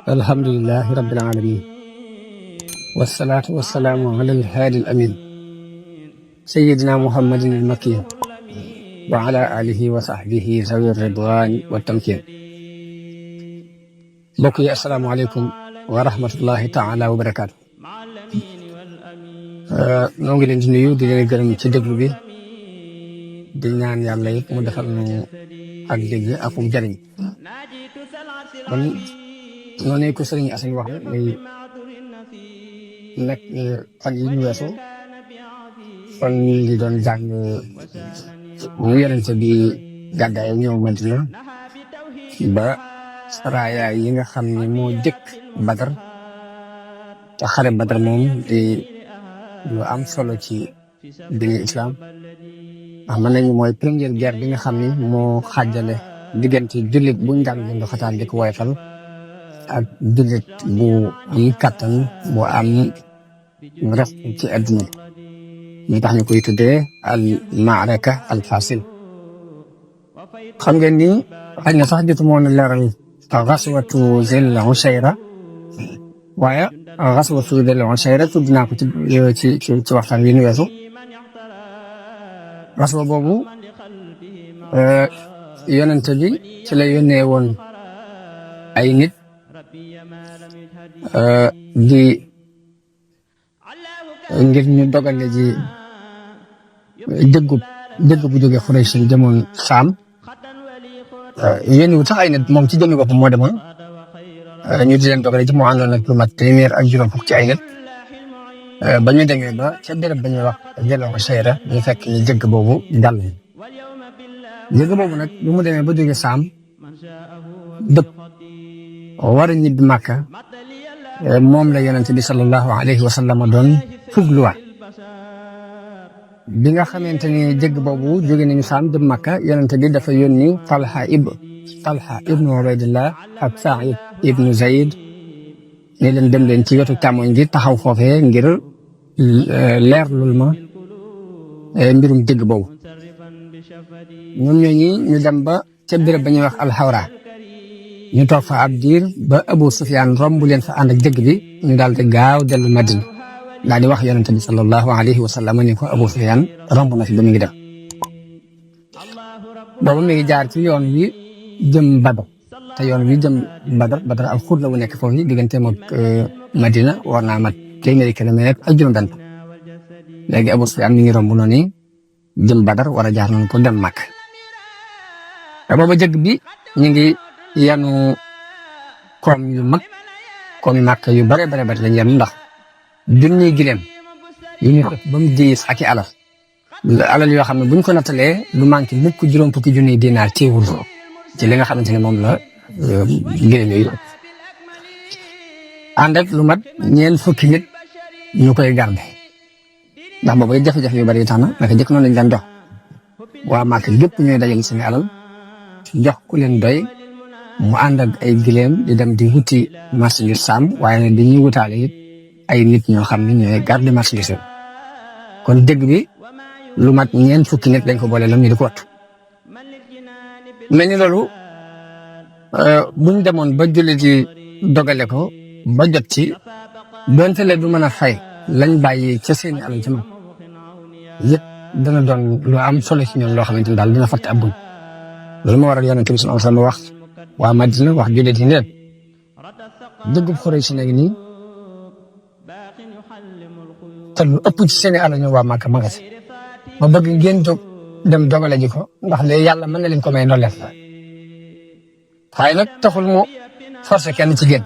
alhamdulilah rabbil alamin wasalaatu wasalaamu ala alhaadi al amin sayidina muhammadin al makin wa ala alihi wa sahbihi zawi ridwani wa tamkin. mbokk yi asalaamaaleykum wa rahmatullahi taala wa barakaatu. noo ngi leen di nuyu di leen gërëm ci déglu bi di ñaan yàlla it mu defal nu ak dégg ak jariñ. kon noonu ko sëriñ Assane wax muy nekk fan yi ñu weesu kon ñu ngi doon jàng mu yonente bi gàddaay ñëw Madina ba saraya yi nga xam ne moo jëkk Badar te xare Badar moom di lu am solo ci diine islam ndax mën nañu mooy première guerre bi nga xam ni moo xaajale diggante jullit buñ daan jënd xataan di ko woyfal ak jullit bu am kattan bu am ref ci adduna ñu tax ñu koy tuddee al maaraka al fasil. xam ngeen ni xëy na sax jotu moon a leeral gaswatu Zil Usayra waaye gaswatu Zil Usayra tudd naa ko ci waxtaan wi nu weesu. gaswa boobu yonente bi ci la yónnee woon ay nit di ngir ñu dogale ji dëgg bu jógee Xuraysh demoon Saam. yéen wu tax ay nit moom ci jëmmi boppam moo demoon ñu di leen dogale ji moo àndoon ak lu mat téeméer ak juróom fukk ci ay nit. ba ñu demee ba ca béréb ba ñuy wax Zil Usayra ñu fekk ñu jëgg boobu dal jëgg boobu nag bi mu demee ba jógee Saam dëpp war a ñibbi Màkka moom la yonent bi sallallahu alayhi wa sallam doon fugluwaat. bi nga xamante ni jëgg boobu jóge nañu Saam dem Màkka yonent bi dafa yónni Talha ibnu Ubaydillah ak Saïd ibnu Zayd ne leen dem leen ci wetu càmmoñ gi taxaw foofee ngir leerlul ma mbirum jëgg boobu. ñoom ñooñi ñu dem ba ca béréb ba ñuy wax alxawra ñu toog fa ab diir ba Abu Sufyaan romb leen fa ànd ak jëgg bi ñu daal di gaaw dellu Madina daal di wax yonente bi sallallahu alayhi wa sallam ni ko Abu Sufyaan romb na fi ba mu ngi dem. boobu mi ngi jaar ci yoon wi jëm Badar te yoon wi jëm Badar al xur la wu nekk foofu digganteem ak Madina war naa mat téeméeri kilomètre ak juróom-benn. léegi Abu Sufyaan mi ngi romb noonu jëm Badar war a jaar noonu pour dem Makka. te booba jëgg bi ñu ngi yanu koom yu mag koom yu Makka yu bare lañ yanu ndax junniy gileem yu ñu xëpp ba mu diis ak i alal yoo xam ne buñ ko nattalee lu manqué mukk juróom fukki junniy dinaar teewul ci li nga xamante ne moom la gileem yooyu ànd ak lu mat ñeent fukki nit ñu koy garde ndax boobu jafe-jafe yu bari yi tax na naka jëkk noonu lañ daan jox waa Màkka gépp ñooy dajal seen alal jox ku leen doy mu ànd ak ay gileem di dem di wuti marchandise Saam waaye nag dañuy wutaale it ay nit ñoo xam ne ñooy garde marchandise kon dëgg bi lu mat ñeent fukki nit dañ ko boole lam ñu di ko wattu. mel ni loolu buñ demoon ba jullit yi dogale ko ba jot ci donte le du mën a fay lañ bàyyi ca seeni alal ci man yëpp dana doon lu am solo ci ñoom loo xamante ni daal dina fàtte ab buñ. loolu moo waral yonent bi sallallahu alayhi wa sallam wax waa Madina wax jullit yi ne dëggub Xuraysh si léegi nii te lu ëpp ci seeni alal ñoom waa Màkka ma nga si ma bëgg ngeen jóg dem dogale ji ko ndax léegi yàlla mën na leen ko may ndolleef la waaye nag taxul mu forcé kenn ci génn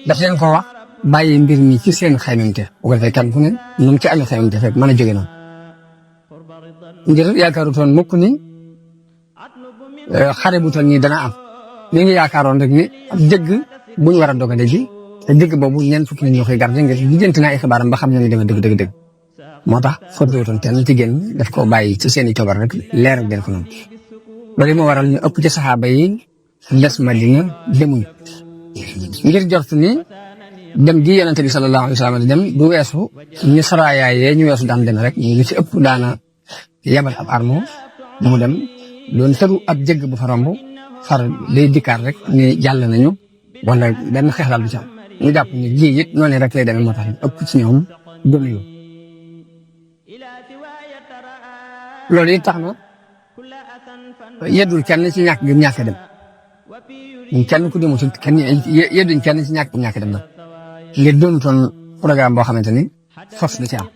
daf leen ko wax bàyyi mbir mi ci seen xaymante bu ko defee kenn ku ne nu mu ci amee xaymante fekk mën a jóge noonu ngir yaakaarutoon mukk ni xare bu toll nii dana am li ngi yaakaaroon rek ni ab dëgg bu ñu war a dogale ji te dëgg boobu ñeent fukki nit ñoo koy garde ngir lijjanti naa ay xibaaram ba xam ne ni dama dëgg moo tax forcéwutoon kenn ci génn daf ko bàyyi ci seeni coobar rek leeral den ko noonu. loolu moo waral ñu ëpp ci saxaaba yi des Madina demuñ ngir jortu ni dem gi yonente bi sallallahu alayhi wa sallam dem du weesu ñu saraayaayee ñu weesu daan dem rek ñu li ci ëpp daana yabal ab armo mu dem doon tëru ab jëgg bu fa romb far day dikkaat rek ni jàll nañu wala benn xeex daal du ci am ñu jàpp ni lii it noonu rek lay demee moo tax ëpp ci ñoom gëmuñu loolu it tax na yeddul kenn ci ñàkk gi ñàkk dem kenn ku demul kenn yedduñ kenn ci ñàkk gi ñàkk dem nag ngir doonutoon programme boo xamante ni force da ci am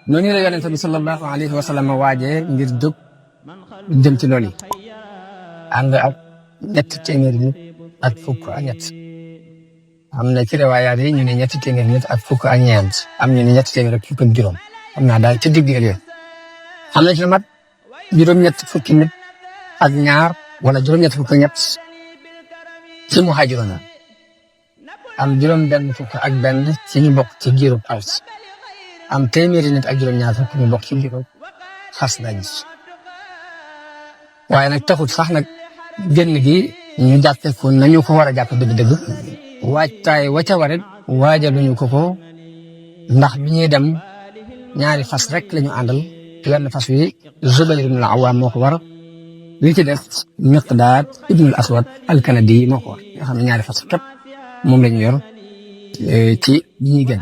noonu la yonente bi sallallahu alayhi wa sallam waajee ngir jóg jëm ci loolu yi ànd ak ñetti téeméeri nit ak fukk ak ñett am na ci riwaayaat yi ñu ne ñetti téeméeri nit ak fukk ak ñeent am ñu ne ñetti téeméer ak fukk ak juróom xam naa daal ca digg yooyu am na ci mat juróom-ñett fukki nit ak ñaar wala juróom-ñett fukk ak ñett ci muhaajiroon am juróom-benn fukk ak benn ci ñu bokk ci giirub Aws am téeméeri nit ak juróom-ñaar fukk ñu bokk ci giirub Xasraj waaye nag taxut sax nag génn gi ñu jàppe ko nañu ko war a jàpp dëgg-dëgg waajtaay wa ca warit waajaluñu ko ndax bi ñuy dem ñaari fas rek lañu àndal wenn fas wi Zubayr ibn al-Awwam moo ko war li ci def Miqdaad ibn al-Aswad al-Kanadi moo ko war nga xam ne ñaari fas képp moom lañu yor ci bi ñuy gën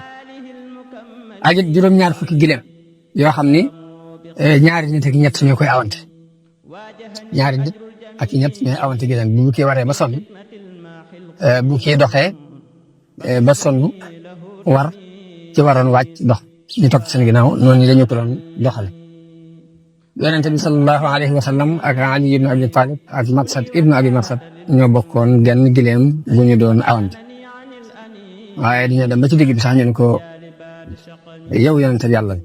ak it juróom-ñaar fukki gileem yoo xam ni ñaari nit ak ñett ñoo koy awante ñaari nit ak ñett ñooy awante gileem bu kii waree ba sonn bu kii doxee ba sonn war ci waroon wàcc dox ñu topp seen ginnaaw noonu dañu ko doon doxale yonent bi sallallahu alayhi wa sallam ak Ali ibn Abi Talib ak Maksad ibn Abi Maksad ñoo bokkoon genn gileem bu ñu doon awante waaye dañoo dem ba ci digg bi sax ñu ne ko yow yonent bi yàlla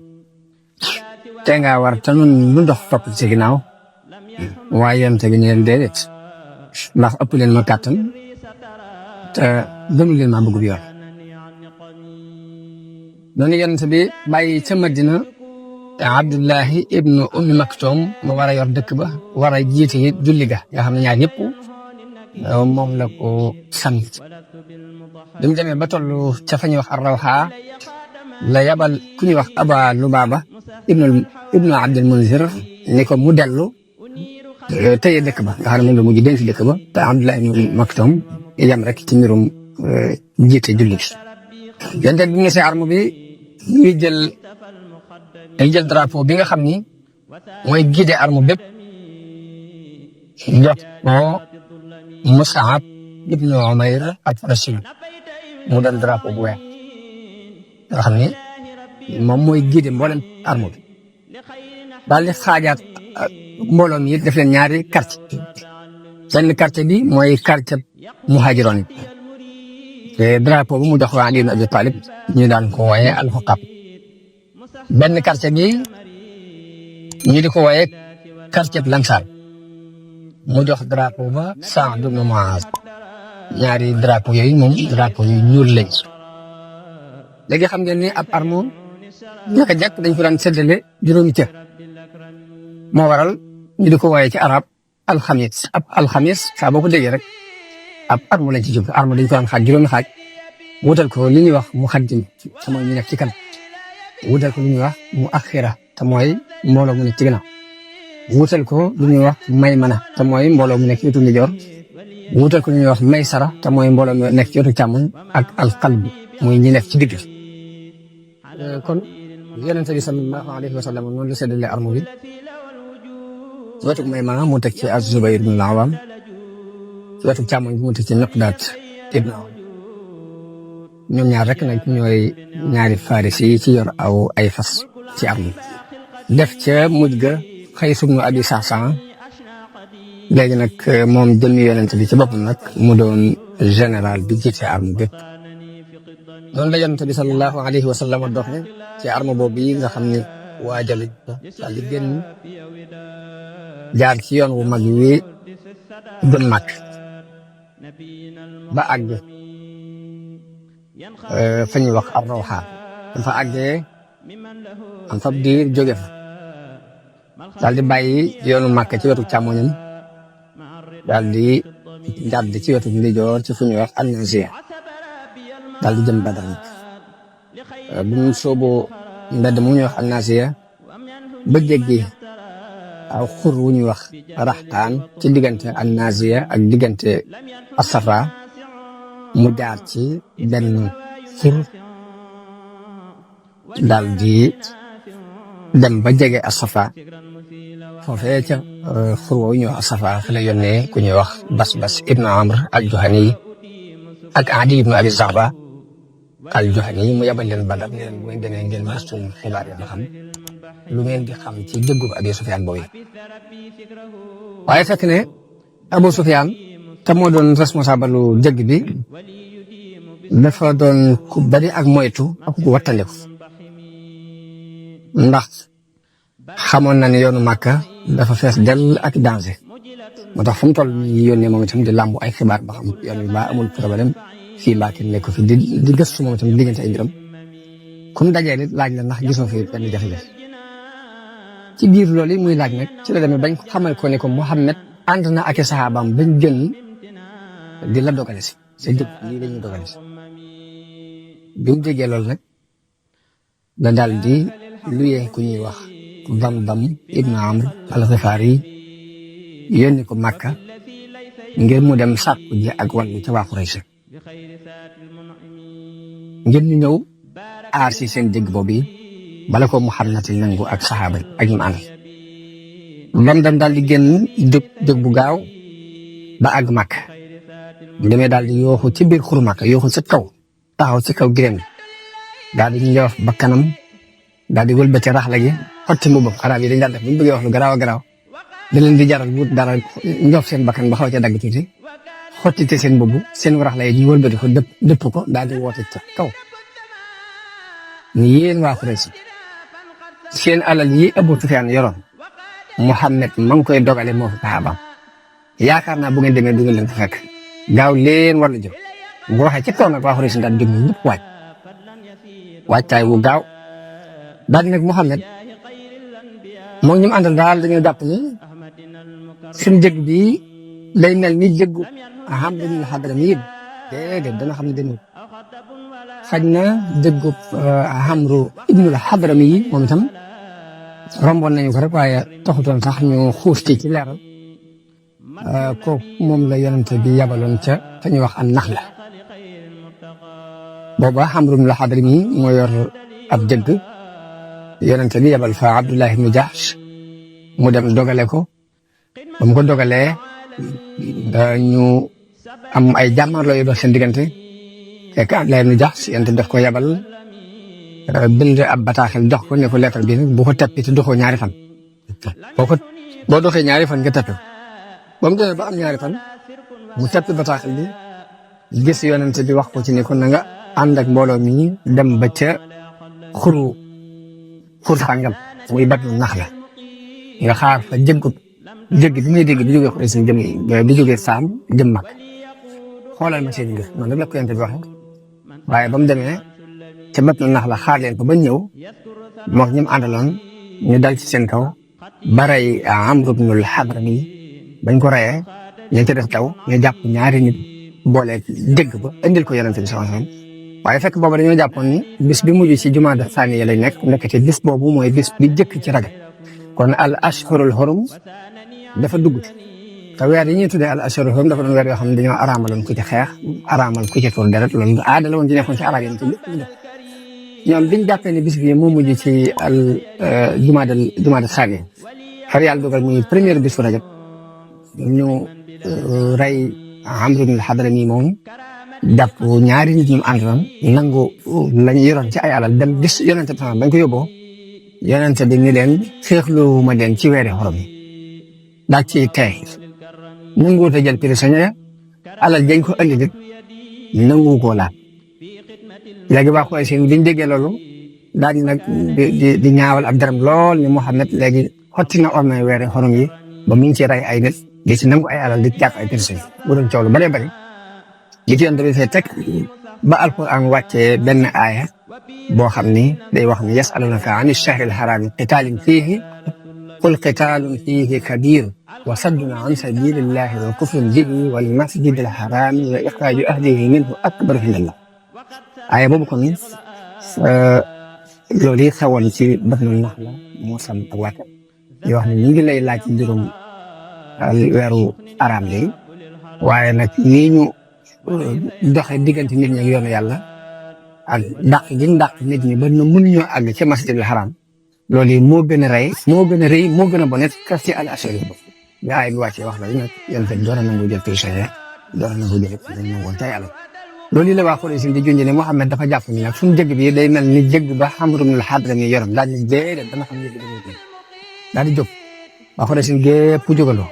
te nga war te nun lu dox topp ci ginnaaw waaye yonent bi ne leen déedéet ndax ëpp leen ma kàttan te gënu leen maa bëgg yor noonu yonent bi bàyyi ca Madina Abdullahi ibnu Ummi Maktum mu war a yor dëkk ba war a jiite julli ga nga xam ne ñaar ñëpp moom la ko sant bi mu demee ba toll ca fa ñuy wax Ar-Rawha la yabal ku ñuy wax Aba Lubaaba ibnu Abdul Munzir ni ko mu dellu tëye dëkk ba nga xam ne moom la mujj denc dëkk ba te Abdullahi ibnu Ummi Maktum yam rek ci mbirum jiite julli gi yonent bi mu see arme bi ñuy jël drapeau bi nga xam ni mooy guider arme bépp jox ko Mus'ab ibnu Umayr ak Rashid mu doon drapeau bu weex nga xam ni moom mooy guider mboolem arme bi daal di xaajaat mbooloo mi def leen ñaari quartier benn quartier bi mooy quartier muhaajiroon yi te drapeau bi mu jox waa Ali ibn Abi Talib ñu daan ko wooye al-Huqab benn quartier bi ñu di ko wooye quartier Lansar mu jox drapeau ba Sa'd ibn Mu'az ñaari drapeau yooyu moom drapeau yu ñuul lañ léegi xam ngeen ni ab arme naka jekk dañ ko daan séddale juróomi cër moo waral ñu di ko wooye ci arab alxamis ab alxamis saa boo ko déggee rek ab arme lañ ci jub arme dañ ko daan xaaj juróomi xaaj wutal ko li ñuy wax muxaddim te mooy ñu nekk ci kanam wutal ko lu ñuy wax mu axira te mooy mbooloo mu nekk ci ginnaaw wutal ko lu ñuy wax maymana te mooy mbooloo mu nekk ci wetu ndijoor wutal ko lu ñuy wax maysara te mooy mbooloo mu nekk ci wetu càmmoñ ak alqalb mooy ñi nekk ci digg kon yonent bi sallallahu alayhi wa sallam noonu la séddale arme bi ci wetu maymana mu teg ci az-Zubayr ibn al-Awwam ci wetu càmmoñ bi mu teg ci Miqdaad ibn ñoom ñaar rek nag ñooy ñaari faris yi ci yor aw ay fas ci arme def ca mujj ga Qays ibn Abi Sa'sa'a léegi nag moom jëmmi yonent bi ci boppam nag mu doon général bi jiite arme bépp noonu la yonent bi sallallahu alayhi wa sallam doxe ci arme boobu yi nga xam ne waajaluñ ko daal di génn jaar ci yoon wu mag wi gën mag ba àgg fa ñuy wax Ar-Rawha dafa àggee am fa diir jóge fa daal di bàyyi yoonu Makka ci wetu càmmoñam daal di jàdd ci wetu ndijoor ci fu ñuy wax An-Naziya daal di jëm Badar bu ñu sooboo mbedd mu ñuy wax An-Naziya ba jéggi aw xur wu ñuy wax raxtaan ci diggante an naziya ak diggante asafa mu jaar ci benn xur daal di dem ba jege asafa foofee ca xur woowu ñuy wax asafa fi la yónnee ku ñuy wax Bas ibnu Amr al-Juhani ak Adi ibnu Abi Zahba al-Juhani mu yabal leen Badar ne leen bu ngeen demee ngeen gëstu xibaar yi ba xam lu ngeen di xam ci dëggub Abi Sufyaan boobu waaye fekk ne Abu Sufyaan te moo doon responsable lu dëgg bi dafa doon ku bari ak moytu ak ku wattandiku ndax xamoon na ne yoonu Màkka dafa fees dell ak danger moo tax fu mu toll nii yónnee moom itam di làmbu ay xibaar ba xam yoon wi ba amul problème fii mbaa kenn nekk fi di gëstu moom itam diggante ay mbiram ku mu dajee nit laaj la ndax gisoo fi benn jafe-jafe ci biir loolu yi muy laaj nag ci la demee bañ ko xamal ko ne ko Muhammad ànd na ak i saxaabaam bañ gën di la dogale si sa dëkk lii dañuy dogale si bi mu déggee loolu nag la daal di luyee ku ñuy wax Damdam ibnu Amr al-Ghifari yónni ko Makka ngir mu dem sàkku ji ak wàllu ca waa Quraysh ngir ñu ñëw aar si seen dégg boobu bala ko Muhammad nangu ak saxaaba ak ñu àndal Damdam daal di génn jóg bu gaaw ba àgg Makka bu demee daal di yooxu ci biir xuru Makka yooxu ci kaw taxaw ci kaw giréem daal di ñëw ba kanam daal di wëlbati raxla gi xotti mbubbam xaraab yi dañ daan def bu ñu bëggee wax lu garaaw a garaaw da leen di jaral wut dara ñof seen bakkan ba xaw ca dagg tuuti xottite seen mbubb seen raxla yi ñu wëlbati ko dëpp ko daal di woote ca kaw ni yéen waa Quraysh seen alal yi Abu Sufyaan yoroon Muhammad ma ngi koy dogale moo fi saxaabaam yaakaar naa bu ngeen demee du ngeen leen fa fekk gaaw leen war la jóg bu waxee ci kaw nag waa Quraysh daal jóg ñëpp waajtaay wu gaaw daal di nag Muhammad moom ñu àndal daal dañoo jàpp ni suñu jëg bi lay mel ni jëggu Amr ibn al-Hadrami déedéet dana xam ne demul xaj na jëggu Amr ibn al-Hadrami moom itam romboon nañu ko rek waaye taxutoon sax ñu xuus ci leeral kooku moom la yonente bi yabaloon ca fa ñuy wax an Naxla booba Amr ibn al-Hadrami moo yor ab jëgg yonente bi yabal fa Abdullah ibn Jahsh mu dem dogale ko ba mu ko dogalee dañu am ay jàmmarloo yu dox seen diggante fekk Abdullah ibn Jahsh yonente daf ko yabal bind ab bataaxel jox ko ne ko lettre bi nag bu ko teppi te doxoo ñaari fan boo doxee ñaari fan nga teppi ba mu demee ba am ñaari fan mu teppi bataaxel bi gis yonente bi wax ko ci ne ko na nga ànd ak mbooloo mi dem ba ca xur sàngam muy Batu Naxla nga xaar fa jëgg bi muy dégg di jógee Quraysh jëm di jógee Saam jëm Makka xoolal ma seen mbir noonu la ko yonente bi waxee waaye ba mu demee ca Batu Naxla xaar leen fa ba ñëw moom ñi mu àndaloon ñu dal ci seen kaw baray Amr ibn al-Hadrami bañ ko reyee ñu ci def taw ñu jàpp ñaari nit boole dégg ba indil ko yonente bi sallallahu alayhi wasallam waaye fekk boobu dañoo jàppoon ni bis bi mujj ci jumaada saaniya lay nekk nekkati bis boobu mooy bis bi jëkk ci Rajab kon al ashhurul hurum dafa dugg te weer yi ñuy tuddee al ashhurul hurum dafa doon weer yoo xam ne dañoo araamaloon ku ci xeex araamal ku ci tuur deret loolu aada la woon ci nekkoon ci arab yi ñoom biñ jàppee ne bis bi moo mujj ci al jumaada saaniya far yàlla dogal muy première bisu Rajab ñu rey Amr ibn al-Hadrami moom jàpp ñaari nit ñu àndoon nangu lañ yoroon ci ay alal dem gis yonente bi bañ ko yóbboo yonente bi ni leen féexlu ma leen ci weeri xorom yi daal ci tey nanguwut a jël prisonnier alal jañ ko andi nit nangu koo laal léegi waa Quraysh biñ déggee loolu daal di nag di ñaawal ab daram lool ni Muhammad léegi xotti na ormay weeri xorom yi ba mu ngi ci rey ay nit di ci nangu ay alal di jàpp ay prisonnier bu doon coow lu bëree bëri li ci yoon tamit fee teg ba alquran wàccee benn aaya boo xam ni day wax ni yasalunaka ani shahril harami qitaalin fiihi qul qitaalun fiihi kabiir wa saddun an sabilillahi wa kufrun bihi wal masjidil harami wa ixraaju ahlihi minhu akbaru indallah aaya boobu kon loolu yi xewoon ci Banu Naxla moo sam ak wàcce yoo xam ne ñu ngi lay laaj mbirum weeru araam léegi waaye nag nii ñu doxe diggante nit ñi ak yoonu yàlla ak dàq gi ñu dàq nit ñi ba nu mënuñoo àgg ci masjidil haram loolu yi moo gën a rey moo gën a rëy moo gën a bon it kas ci al ashari nga ay bi wàccee wax la nag yéen tamit doon nañu jël prisonnier doon nañu jël nangoon tey yàlla loolu yi la waa Quraysh di junj ne Muhammad dafa jàpp ni nag suñu jëgg bi day mel ni jëgg ba Amr ibn al-Hadrami yoroon daal di déedéet dama xam ne daal di jóg waa Quraysh gépp jógaloo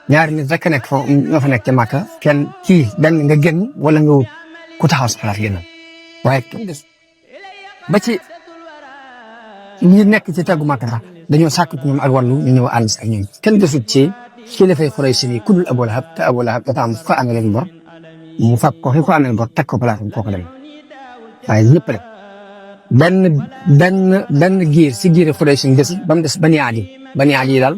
ñaari nit rek nekk foofu ñoo fa nekk ca Màkka kenn kii benn nga génn wala nga wut ku taxaw sa place génn waaye kenn des ba ci ñi nekk ci tegu Màkka sax dañoo sàkk ci ñoom ak wàllu ñu ñëw ànd ak ñoom kenn desut ci kilifay Quraysh yi ku dul Abu Lahab te Abu Lahab dafa am ko amee leen bor mu fab ko fi ko amee bor teg ko place am kooku dem waaye ñëpp rek benn giir si giiri Quraysh yi des ba mu des Bani Adi daal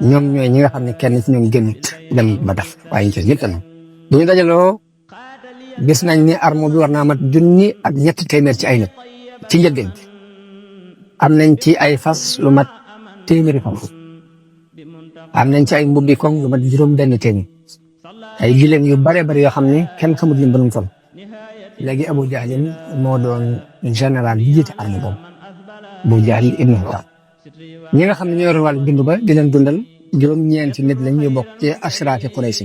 ñoom ñooy ñi nga xam ne kenn ci ñoom génnut dem ba def waaye ñu ci yëpp tamit bu ñu dajaloo gis nañ ni arme bi war naa mat 1,3 ci ay nit ci njëlbeen bi am nañ ci ay fas lu mat 100 fas am nañ ci ay mbubbi koŋ lu mat juróom-benn ay gileem yu bare bare yoo xam ne kenn xamut lim ba nu mu toll léegi Abu Jahlin moo doon général bi jiite arme boobu Abu Jahl ibn Hisham ñi nga xam ne ñoo yor wàllu dund ba di leen dundal juróom-ñeenti nit lañ ñu bokk ci ashraafi Quraysh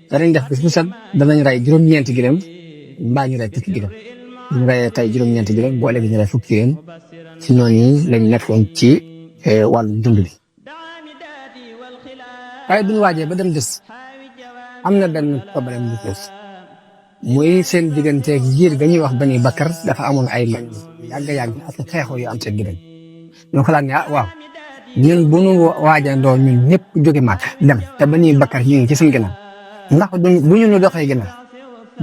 danañ def bis bu set danañ rey juróom-ñeenti gileem mbaa ñu rey fukki gileem ñu reyee tey juróom-ñeenti gileem boo léegi ñu rey fukki gileem ci noonu lañ nekkoon ci wàllu dund bi waaye bu ñu waajee ba dem des am na benn problème bu fees muy seen digganteeg jiir ga ñuy wax Bani Bakar dafa amoon ay man yàgg ak xeexoo yu am seen diggante ñoo xalaat ne waaw ñun bu ñu waajandoo ñun ñëpp jóge Màkka dem te Bani Bakar ñu ngi ci suñu ginnaaw ndax bu ñu doxee ginnaaw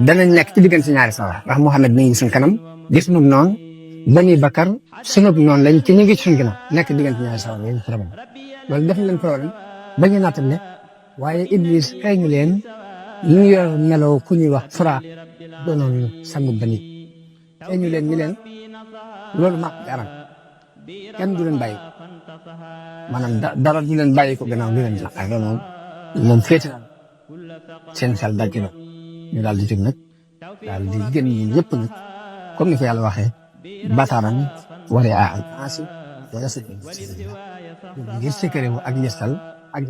danañ nekk ci diggante ñaari sawar ndax Muhammad mi ngi suñu kanam gis nu noonu Bani Bakar sunu noonu lañ ci ñu ngi ci suñu ginnaaw nekk diggante ñaari sawar yooyu problème loolu def leen problème bañ a naatale waaye Iblis xëy ñu leen ñu yor meloo ku ñuy wax Furaaq doonoon sangu Bani xëy ñu leen ni leen loolu maa ko aram kenn du leen bàyyi maanaam dara du leen bàyyi ko gannaaw du leen jox ak loolu moom féete na seen xel daj na ñu daal di jóg nag daal di génn ñun ñëpp nag comme ni ko yàlla waxee bataaran waree ak ansi wala sa ngir sécuré wu ak njëstal ak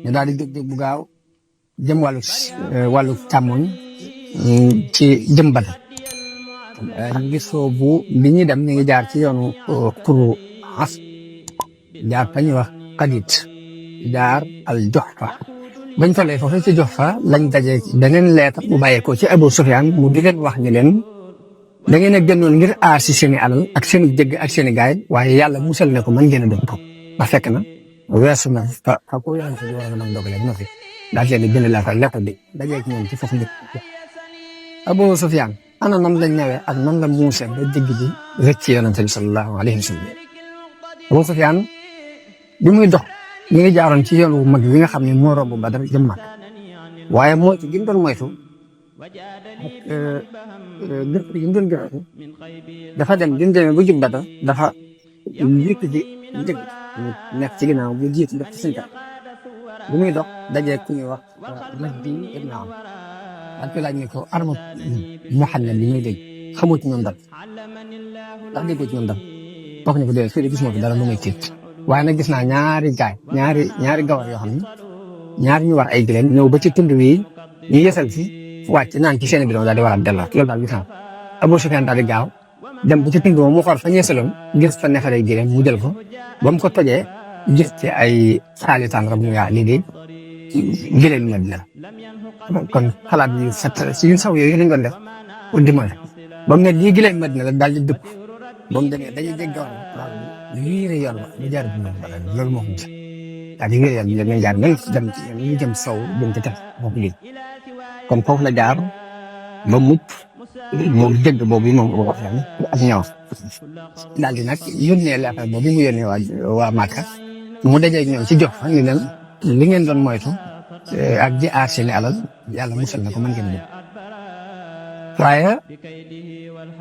ñu daal di jóg bu gaaw jëm wàllu càmmoñ ci jëm Badar ñu ngi soobu bi ñuy dem ñu ngi jaar ci yoonu kuru as jaar fa ñuy wax Qadid jaar al Juhfa bañ tollee foofu ci Juhfa lañ daje beneen leetar bu bàyyeekoo ci Abu Sufyaan mu di leen wax ni leen da ngeen a gënoon ngir aar si seen i alal ak seen i jëgg ak seen i gaay waaye yàlla musal ne ko mën ngeen a dem ko ba fekk na weesu na fa ko yàlla war a mën dogale na fi daal leen di bind leetar bi dajeeg ñoom ci foofu njëkk Abu Sufyaan ana nan lañ ñëwee ak nan la muuse ba jëgg ji rëcc ci yonente bi sallallahu alayhi wa sallam Abu Sufyaan bi muy dox mi ngi jaaroon ci yoon wu mag wi nga xam ne moo romb Badar jëm mag waaye moytu gi mu doon moytu ak gëstu gi mu doon gëstu dafa dem bi mu demee ba jub Badar dafa jiitu ji njëg nekk ci ginnaaw bu jiitu def ci suñu bu muy dox dajee ku ñuy wax Mahdi ibn Amr ak laaj ne ko arma Muhammad li muy dégg xamoo ci ñoom dara ndax déggoo ci ñoom dara wax ne ko déedéet fii de gisuma fi dara lu muy tiit waaye nag gis naa ñaari gawar yoo xam ne ñaari ñu war ay gileem ñëw ba ci tund wi ñu yësal fi wàcc naan ci seen bidon daal di war a delluwaat loolu daal gis naa Abu Sufyaan daal di gaaw dem ba ci tund mu xool fa ñu yësaloon gis fa neefere gileem mu jël ko ba mu ko tojee gis ci ay saali tànn rab ñu yaa lii de gileem la dina kon xalaat yu fett si yu saw yooyu lañ doon def pour dimbali ba mu ne lii gileem Madina la daal di dëpp ba mu demee dañuy dégg gawar waaw lii yoon ba ñu jaar bi loolu moo ko mos daal di wéy yoon bi dañuy jaar même ñu jëm sow jëm ci tef moo ko lii kon foofu la jaar ba mucc moom dégg boobu moom boo ko waxee ak ñaw daal di nag yónnee la affaire boobu mu yónnee waa Màkka mu dajee ñoom ci jox fa ni leen li ngeen doon moytu ak di aar seen alal yàlla musal na ko mën ngeen dem waaye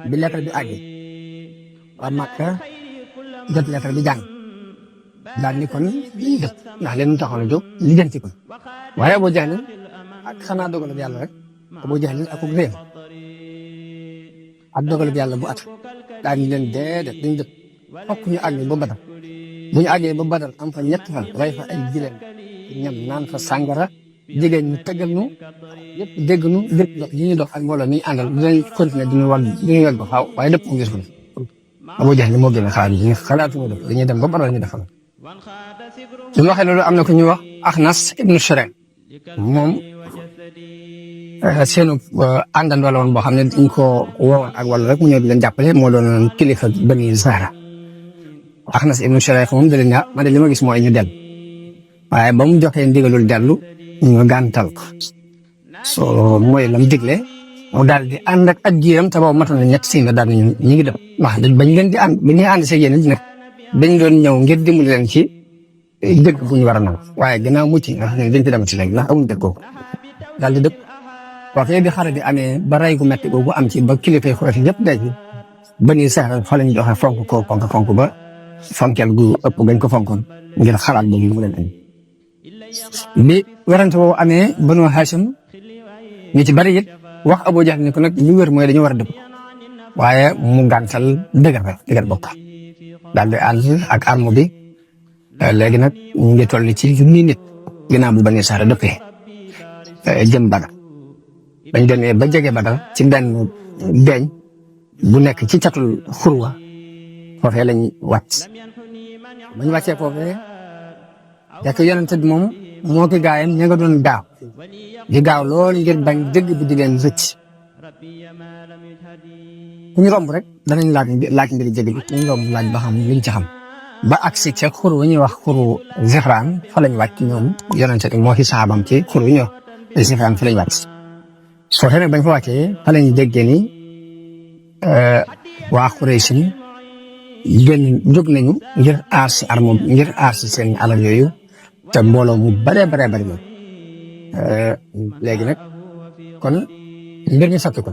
bi lettre bi àggee waa Màkka jot lettre bi jàng daal ni kon lii def ndax leen ñu taxoon a jóg lijjanti ko waaye Abu Jahl ak xanaa dogalub yàlla rek Abu Jahl ak réew ak dogalub yàlla bu at daal ñu leen déedéet duñ def fokk ñu àgg ba Badar bu ñu àggee ba Badar am fa ñetti fan rey fa ay gileem ñam naan fa sàngara jigéen ñu tëggal ñu yëpp dégg ñu lépp dox yi ñu dox ak mbooloo mi àndal dinañ continuer duñu wàll ba xaw waaye lépp mu gis ko Abu Jahl moo gën a xalaat yi xalaatu ñu def dañuy dem ba Badar ñu defal su ñu waxee loolu am na ku ñuy wax Axnas ibnu Shurayh moom seenu àndandoo la woon boo xam ne dañ ko woowoon ak wàllu rek mu ñëw di leen jàppale moo doon kilifa Bani Zahra Axnas ibnu Shurayh moom da leen ne man de li ma gis mooy ñu dellu waaye ba mu joxee ndigalul dellu ñu gàntal ko soo mooy lam digle mu daal di ànd ak jiiram te boobu matoon na ñett si nga daal ñu ngi dem wax bañ leen di ànd bi ñuy ànd see yéen nag dañ doon ñëw ngir dimbali leen ci dëgg bu ñu war a nangu waaye gannaaw mucc nga xam ne dañ ci demati léegi ndax amuñu dëgg googu daal di dëpp waxee bi xare bi amee ba rey gu metti googu am ci ba kilifa Quraysh yëpp day ci Bani Zahra fa lañ joxe fonk ba fonkeel gu ëpp gañ ko fonkoon ngir xalaat boobu mu leen andi bi werante boobu amee Banu Hashim ñu ci bari it wax Abu Jahl ni ko nag li wér mooy dañu war a dëpp waaye mu gàntal dëgër bopp daal di ànd ak arme bi léegi nag ñu ngi toll ci junni nit ginnaaw bu Bani Zahra dëppee jëm Badar bañ demee ba jege Badar ci benn beeñ bu nekk ci catul xurwa foofee lañ wàcc bañ wàccee foofee jàkk yonent bi moom moo ki gaayam ña nga doon gaaw loolu ngir bañ dëgg bi di leen rëcc ku ñu romb rek danañ laaj mbiri jëg bi ñu romb laaj ba xam liñ ci xam ba agsi ca xur wu ñuy wax xuru Zifraan fa lañ wàcc ñoom yonent bi moo ci saabam ci xur wu ñuy wax Zifraan fa lañ wàcc foofee nag bañ fa wàccee fa lañ déggee ni waa Quraysh jóg nañu ngir aar si arme ngir aar si seen alal yooyu te mbooloo mu bare moom léegi nag kon mbir mi soppi ko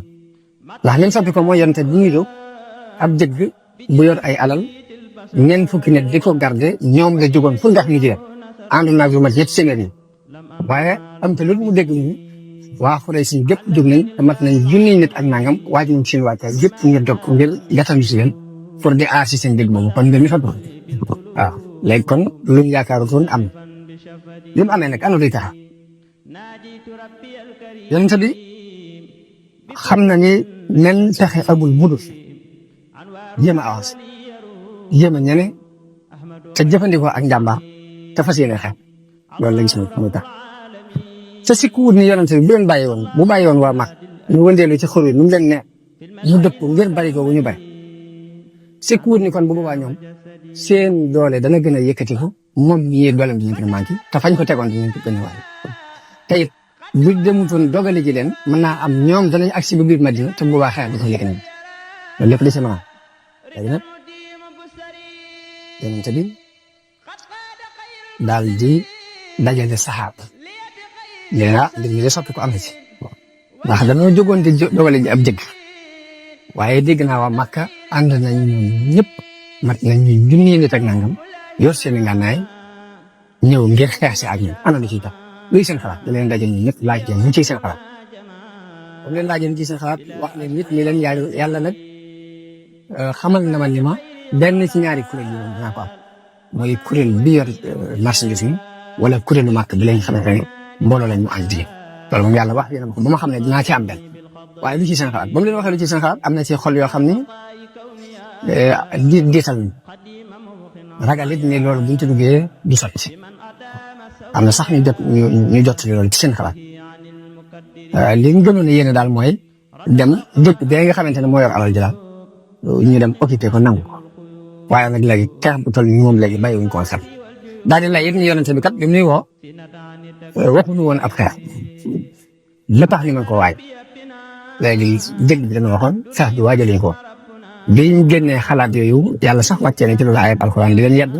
ndax li mu soppi ko mooy yonent bi ñu jóg ab jëgg bu yor ay alal ñeent fukki nit di ko garder ñoom la jógoon fu ndax ñu jël ànd naag lu mat ñetti semaines yi waaye am te lu mu dégg ñu waa Quraysh si gépp jóg nañ te mat nañ junni nit ak nangam waaj nañ seen waajtaay gépp ngir jóg ngir gàttal si leen pour di aar si seen dégg boobu kon mbir mi soppi ko waaw léegi kon luñ yaakaarutoon am li mu amee nag ana luy tax yonent bi xam na ni nen pexe amul budul jéem a avancé jéem a ñene te jëfandikoo ak njàmbaar te fas yéene xeex loolu lañ si muy tax te si kuut ni yonent bi bu leen bàyyi woon bu bàyyi woon waa mag ñu wëndeelu ci xur yi nu mu leen ne mu dëpp ngir bari ko bu ñu bari si kuut ni kon bu boobaa ñoom seen doole dana gën a yëkkatiku moom mii dooleem dina gën a manqué te fañ ko tegoon dinañ ko gën a wàññi te it bu demutoon dogale ji leen mën naa am ñoom danañ agsi ba biir Madina te bu boobaa xeex bi ko yëkkati loolu lépp di si mën a léegi nag yonent bi daal di dajale saxaaba léegi nag mbir mi de soppi ko am na ci ndax dañoo jógoon di dogale ji ab jëgg waaye dégg naa waa Makka ànd nañ ñoom ñëpp mat nañ ñu junni nit ak nangam yor seen i ngànnaay ñëw ngir xeex si ak ñoom ana lu ciy tax luy seen xalaat da leen daje ñun ñëpp laaj leen ñu ciy seen xalaat comme leen laajee ñu ciy seen xalaat wax ne nit ñi leen yàlla nag xamal na ma ni ma benn ci ñaari kuréel yi moom dinaa ko am mooy kuréel bi yor marchandise mi wala kuréelu màkk bi lañ xamante ne mbooloo lañ mu ànd di loolu moom yàlla wax yéen ko ba ma xam ne dinaa ci am benn waaye lu ci seen xalaat ba mu leen waxee lu ci seen xalaat am na ci xol yoo xam ne diital ragal it ne loolu buñ ci duggee du sotti am na sax ñu jot loolu ci seen xalaat li ñu gënoon a yéene daal mooy dem dëkk bee nga xamante ne moo yor alal ji daal ñu dem occupé ko nangu ko waaye nag léegi xeex bu toll nii moom léegi bàyyiwuñ ko xel daal di lay it ni yonente bi kat bi mu nuy woo waxuñu woon ab xeex la tax ñu mën ko waaj léegi dëgg bi dañu waxoon xeex bi waajaluñ ko biñ génnee xalaat yooyu yàlla sax wàccee ne ci loolu ayat alquran di leen yedd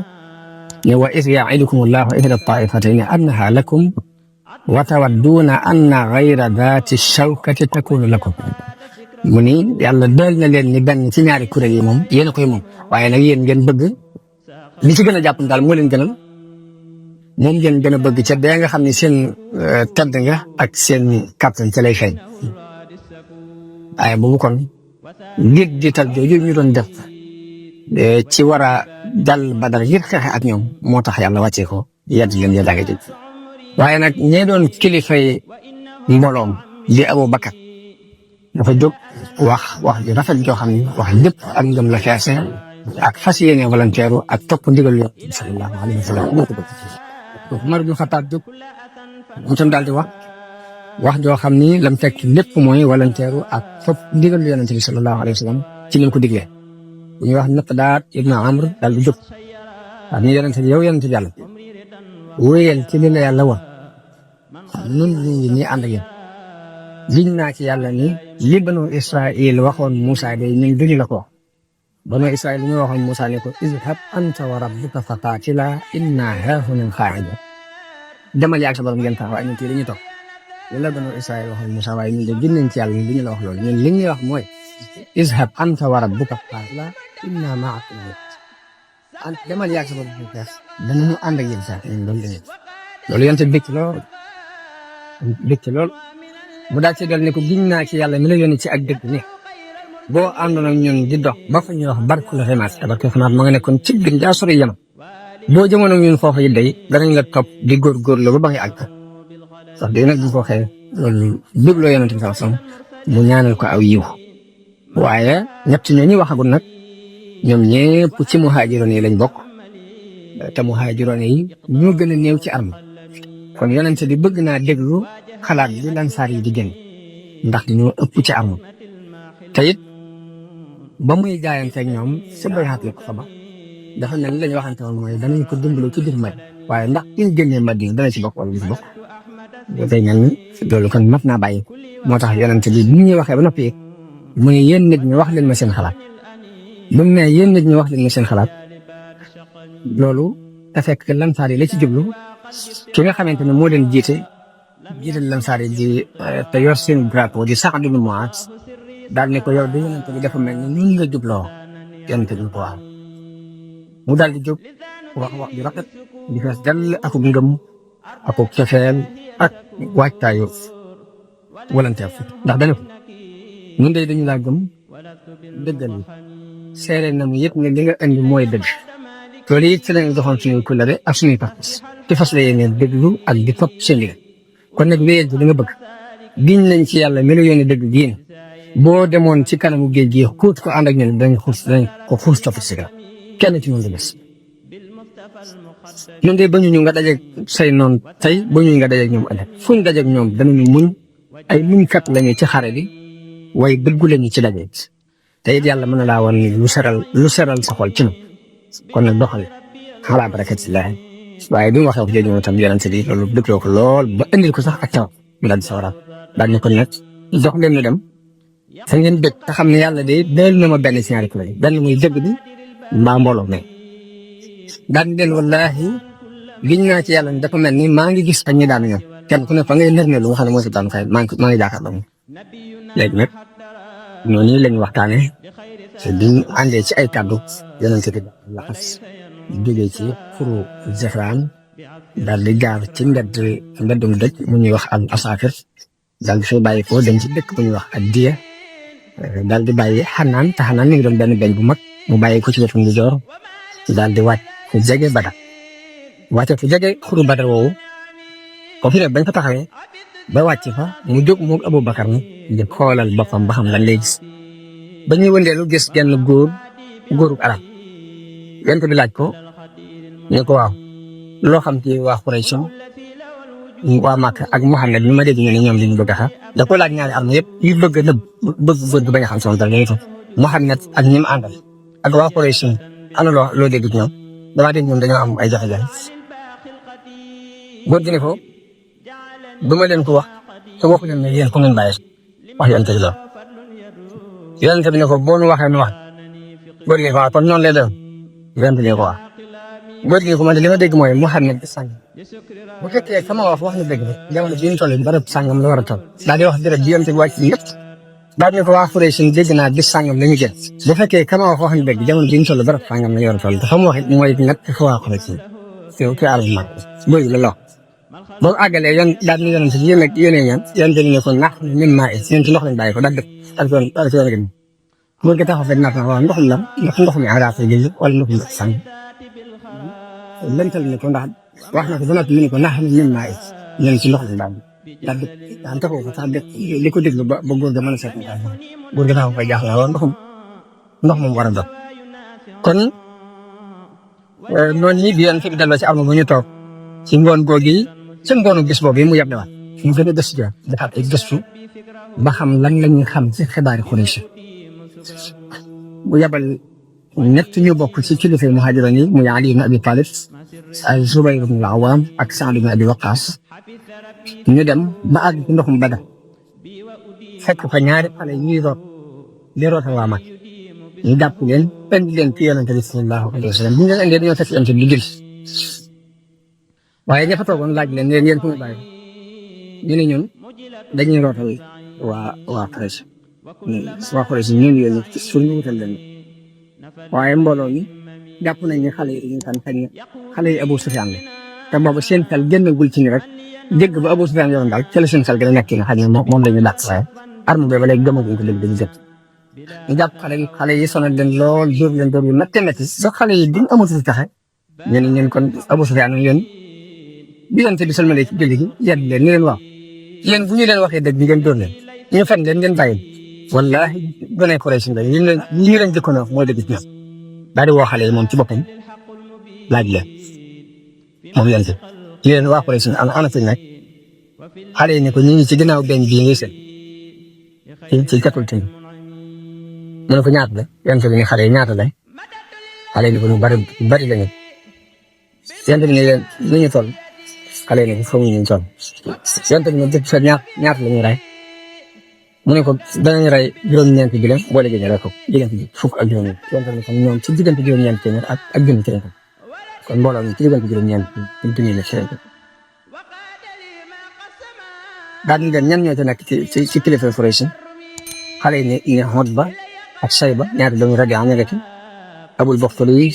ne wa iz ya'idukum allahu ihda ta'ifatayni annaha lakum wa tawadduuna anna ghayra dhati shawkati takunu lakum mu ni yàlla dal na leen ni benn ci ñaari kuréel yi moom yéen a koy moom waaye nag yéen ngeen bëgg li ci gën a jàpp daal moo leen gënal moom ngeen gën a bëgg ca dee nga xam ne seen tedd nga ak seen kàttan ca lay feeñ waaye boobu kon nit di tal jooju ñu doon def ci war a jàll Badar ngir xeexe ak ñoom moo tax yàlla wàccee ko yedd leen yeddaange jóg waaye nag ñee doon kilifay mbooloom di Abu Bakar dafa jóg wax ju rafet joo xam ne wax lépp ak ngëm la feese ak fas yéene volontaire ak topp ndigal Yonent bi sallallahu alayhi wa sallam Umar ibn Xattaab jóg mu tam daal di wax joo xam ni lam fekk lépp mooy volontaire ak topp ndigal Yonent bi sallallahu alayhi wa sallam ci leen ko diglee bu ñuy wax Miqdaad ibn Amr daal di jóg wax ni Yonent bi yow Yonent bi Yàlla wéyal ci li la Yàlla woon nun ñu ngi nii ànd ak yéen liñ naa ci Yàlla ni li banu Israil waxoon Moussa day ñun duñu la ko wax banu Israil li ñu waxoon Moussa ne ko izhab anta wa rabbuka faqaatilaa innaa haahunaa qaa'iduun demal yaag sa borom ngeen taxaw waaye ñun kii dañuy toog loolu la banu Israil waxoon Moussa waaye ñun de gën nañ ci Yàlla duñu la wax loolu ñun li ñuy wax mooy izhab anta wa rabbuka faqaatilaa innaa ma'akum demal yaag sa borom ngeen taxaw danañu ànd ak yéen sax ñun loolu yonte bëgg lool mu daal ci dal ne ko giñ naa ci Yàlla mi la yónni ci ak dëgg ne boo àndoon ak ñun di dox ba fa ñuy wax barkul ximaat ma nga nekkoon ci gën jaa sori Yaman boo jëmoon ak ñun foofu yi day danañ la topp di góorgóorlu ba ngay àgg sax day nag bu ko waxee loolu dégloo Yonent bi sallallahu alayhi wasallam mu ñaanal ko aw yiw waaye ñett ñooñu waxagul nag ñoom ñëpp ci muhaajiroon yi lañ bokk te muhaajiroon yi ñoo gën a néew ci arme kon Yonent bi bëgg naa déglu xalaat bi Ansaar yi di génn ndax dañoo ëpp ci arme te it ba muy jaayanteeg ñoom si bay'atul aqaba dafa mel ni la ñu waxante woon mooy danañ ko dimbaloo ci biir Madina waaye ndax ki ñu génnee Madina dana ci bokk wala du ci bokk dafay mel ni loolu kon mat naa bàyyi moo tax Yonent bi bu ñuy waxee ba noppi mu ne yéen nit ñi wax leen ma seen xalaat bu mu ne yéen nit ñi wax leen ma seen xalaat loolu te fekk Ansaar yi la ci jublu ki nga xamante ne moo leen jiite Ansaar yi di te yor seen drapeau di Sa'd ibn Mu'aaz daal ne ko yow de Yonent bi dafa mel ni ñun nga jubloo Yonent bi ko waaw mu daal di jóg wax ju rafet di fees dell akub ngëm akub cofeel ak waajtaayu volontaire ndax dana ko ñun de dañu laa gëm dëggal yi seere na mu yëpp ne li nga indi mooy dëgg loolu it ci lañu doxoon suñuy kullare ak suñuy pas ci fas la yéene déglu ak di topp seen liggéey kon nag wéyal ci li nga bëgg giñ nañ ci Yàlla mi la yónni dëgg giin boo demoon ci kanamu géej gi xuut ko ànd ak ñun dañ ko xuus topp ci kanam kenn ci ñun du des ñun de ba ñu nga dajeeg say noon tey ba ñu nga dajeeg ñoom ëllëg fuñ dajeeg ñoom danañu muñ ay muñkat lañu ci xare bi waaye dëggu lañu ci daje te it Yàlla mën na laa wan lu seral sa xol ci ñun kon nag doxal xalaa barakatillah waaye bi mu waxee wax jooju moom itam Yonent bi loolu dëgloo ko lool ba indil ko sax ak taw mu daal di sawaraat daal ne ko nag dox leen ñu dem fa ngeen dëgg te xam ne Yàlla de deel na ma benn ci ñaari kuréel benn muy dëgg bi mbaa mbooloo mi daal di leen wallaahi giñ naa ci Yàlla dafa mel ni maa ngi gis ak ñi daanu ñoom kenn ku ne fa ngay nër ne lu nga xam ne moo si daanu kay maa ngi jàkkaarloo moom léegi nag noonu lañ waxtaanee te biñ àndee ci ay kàddu Yonent bi laxas jógee ci xuru Zafraan daal di jaar ci mbeddum dëkk mu ñuy wax al Asaafir daal di fay bàyyi ko dem ci dëkk bu ñuy wax ak Diya daal di bàyyi Xanaan te Xanaan mi ngi doon benn beñ bu mag mu bàyyi ko ci wetu ndijoor daal di wàcc fu jege Badar wàcce fu jege xuru Badar woowu ko fi def bañ fa taxawee ba wàcc fa mu jóg moog Abu Bakar ni di xoolal boppam ba xam lan lay gis ba ñuy wëndeelu gis genn góoru arab Yonent bi laaj ko ne ko waaw loo xam ci waa Quraysh waa Makka ak Muhammad mi ma dégg ñu ne ñoom li ñu bëgg a xam da ko laaj ñaari arme yëpp yu bëgg a nëbb bëgg bañ a xam sama dara léegi tam Muhammad ak ñi mu àndal ak waa Quraysh ana loo dégg ci ñoom damaa dégg ñoom dañoo am ay jafe-jafe góor gi ne ko du ma leen ko wax te waxu leen ne yéen ku ngeen bàyyi wax Yonent bi lool Yonent bi ne ko boo nu waxee nu wax góor gi ne ko waaw kon noonu lay doon Yonent bi ne ko waaw góor gi ne ko man de li ma dégg mooy Muhammad sàng bu fekkee sama wax na dëgg de jamono bii ñu toll barab sàngam la war a toll daal di wax dërëb bi Yonent bi wàcc yëpp daal ne ko waa Quraysh dégg naa bis sàngam la ñu jël bu fekkee kama wax wax dëgg jamono bi ñu toll barab sàngam la ñu war a toll te xam wax it mooy nag ko waa Quraysh teew ci àll mag booy la lox boo àggalee yoon daal di yonent yéen ak yéenee ñaan yonent ne ko nax min maa it ñun ci ndox lañ bàyyi ko daal def ak yoon gi góor gi taxaw fekk naat na waaw ndox la ndax ndox mi araaf la jël wala ndox mi sàng lëntal ne ko ndax wax na ko ba noppi mu ne ko nax min maa it ñun ci ndox lañ bàyyi daal di daan taxaw ko sax def li ko déglu ba góor ga mën a seet góor gi taxaw koy jaaxle waaw ndox moom war a doon kon noonu yi bi yoon fi delloo ci arma bu ñu toog ci ngoon googu yi ci ngoonu bis boobu yi mu yab waat mu gën a gëstu ja defaat ay gëstu ba xam lan la ñuy xam ci xibaari Quraysh mu yabal ñett ñu bokk ci kilifa muhaajiroon yi muy Ali ibn Abi Talib ak Zubayr ibn al-Awwam ak Sa'd ibn Abi Waqqas ñu dem ba àgg ci ndoxum Badar fekk fa ñaari xale ñuy root di roota waa mag ñu jàpp leen indi leen ci yonente bi sallallahu alayhi wa sallam bu ñu leen indee dañoo fekk yonente bi di jël waaye ña fa toogoon laaj leen yéen fu ñu bàyyi ñu ne ñun dañuy rootal waa Quraysh ñun yéen suñu wutal leen waaye mbooloo mi jàpp nañ ne xale yi dañuy tànn xëy na xale yi Abu Sufyaan la te boobu seen xel génnagul ci ni rek dégg ba Abu Sufyaan yoroon daal ca la seen xel gën a nekk na xëy na moom la ñu dàq waaye arme bi ba léegi gëmaguñ ko dégg dañu jot ñu jàpp xale yi sonal leen lool dóor leen dóor yu métti métti ba xale yi duñ amatu taxe ñeen kon Abu Sufyaan yéen bi yonent bi salmale ci julli gi yedd leen ni leen waaw yéen bu ñu leen waxee dëgg ngeen dóor leen ñu fen leen ngeen bàyyi wallahi gone Quraysh nga ñu leen jëkkoon a wax mooy dëgg ci ñoom daal di woo xale yi moom ci boppam laaj leen moom yonent bi leen waa Quraysh ana fi nekk xale yi ne ko ñu ngi ci ginnaaw benn bii ngay seen ci jatul tey mu ne ko ñaata la yonent bi ne xale yi ñaata la xale yi ne ko ñu bari lañu yonent bi ne leen lu ñu toll xale yi ne ko xamuñu ñu toll yonent bi ne dëgg fa ñaata la ñu rey mu ne ko danañ rey juróom-ñeenti bi leen boole gi ñu rey ko diggante bi fukk ak juróom yonent bi ne ko ñoom ci diggante juróom-ñeenti téeméer ak junni ci ko kon mbooloo mi ci diggante juróom-ñeenti junni la ci ko daal di leen ñan ñoo ci nekk ci kilifa Quraysh xale yi ne Utba ak Shayba ñaari doomu Rabi'a nga ci Abul Bakhtari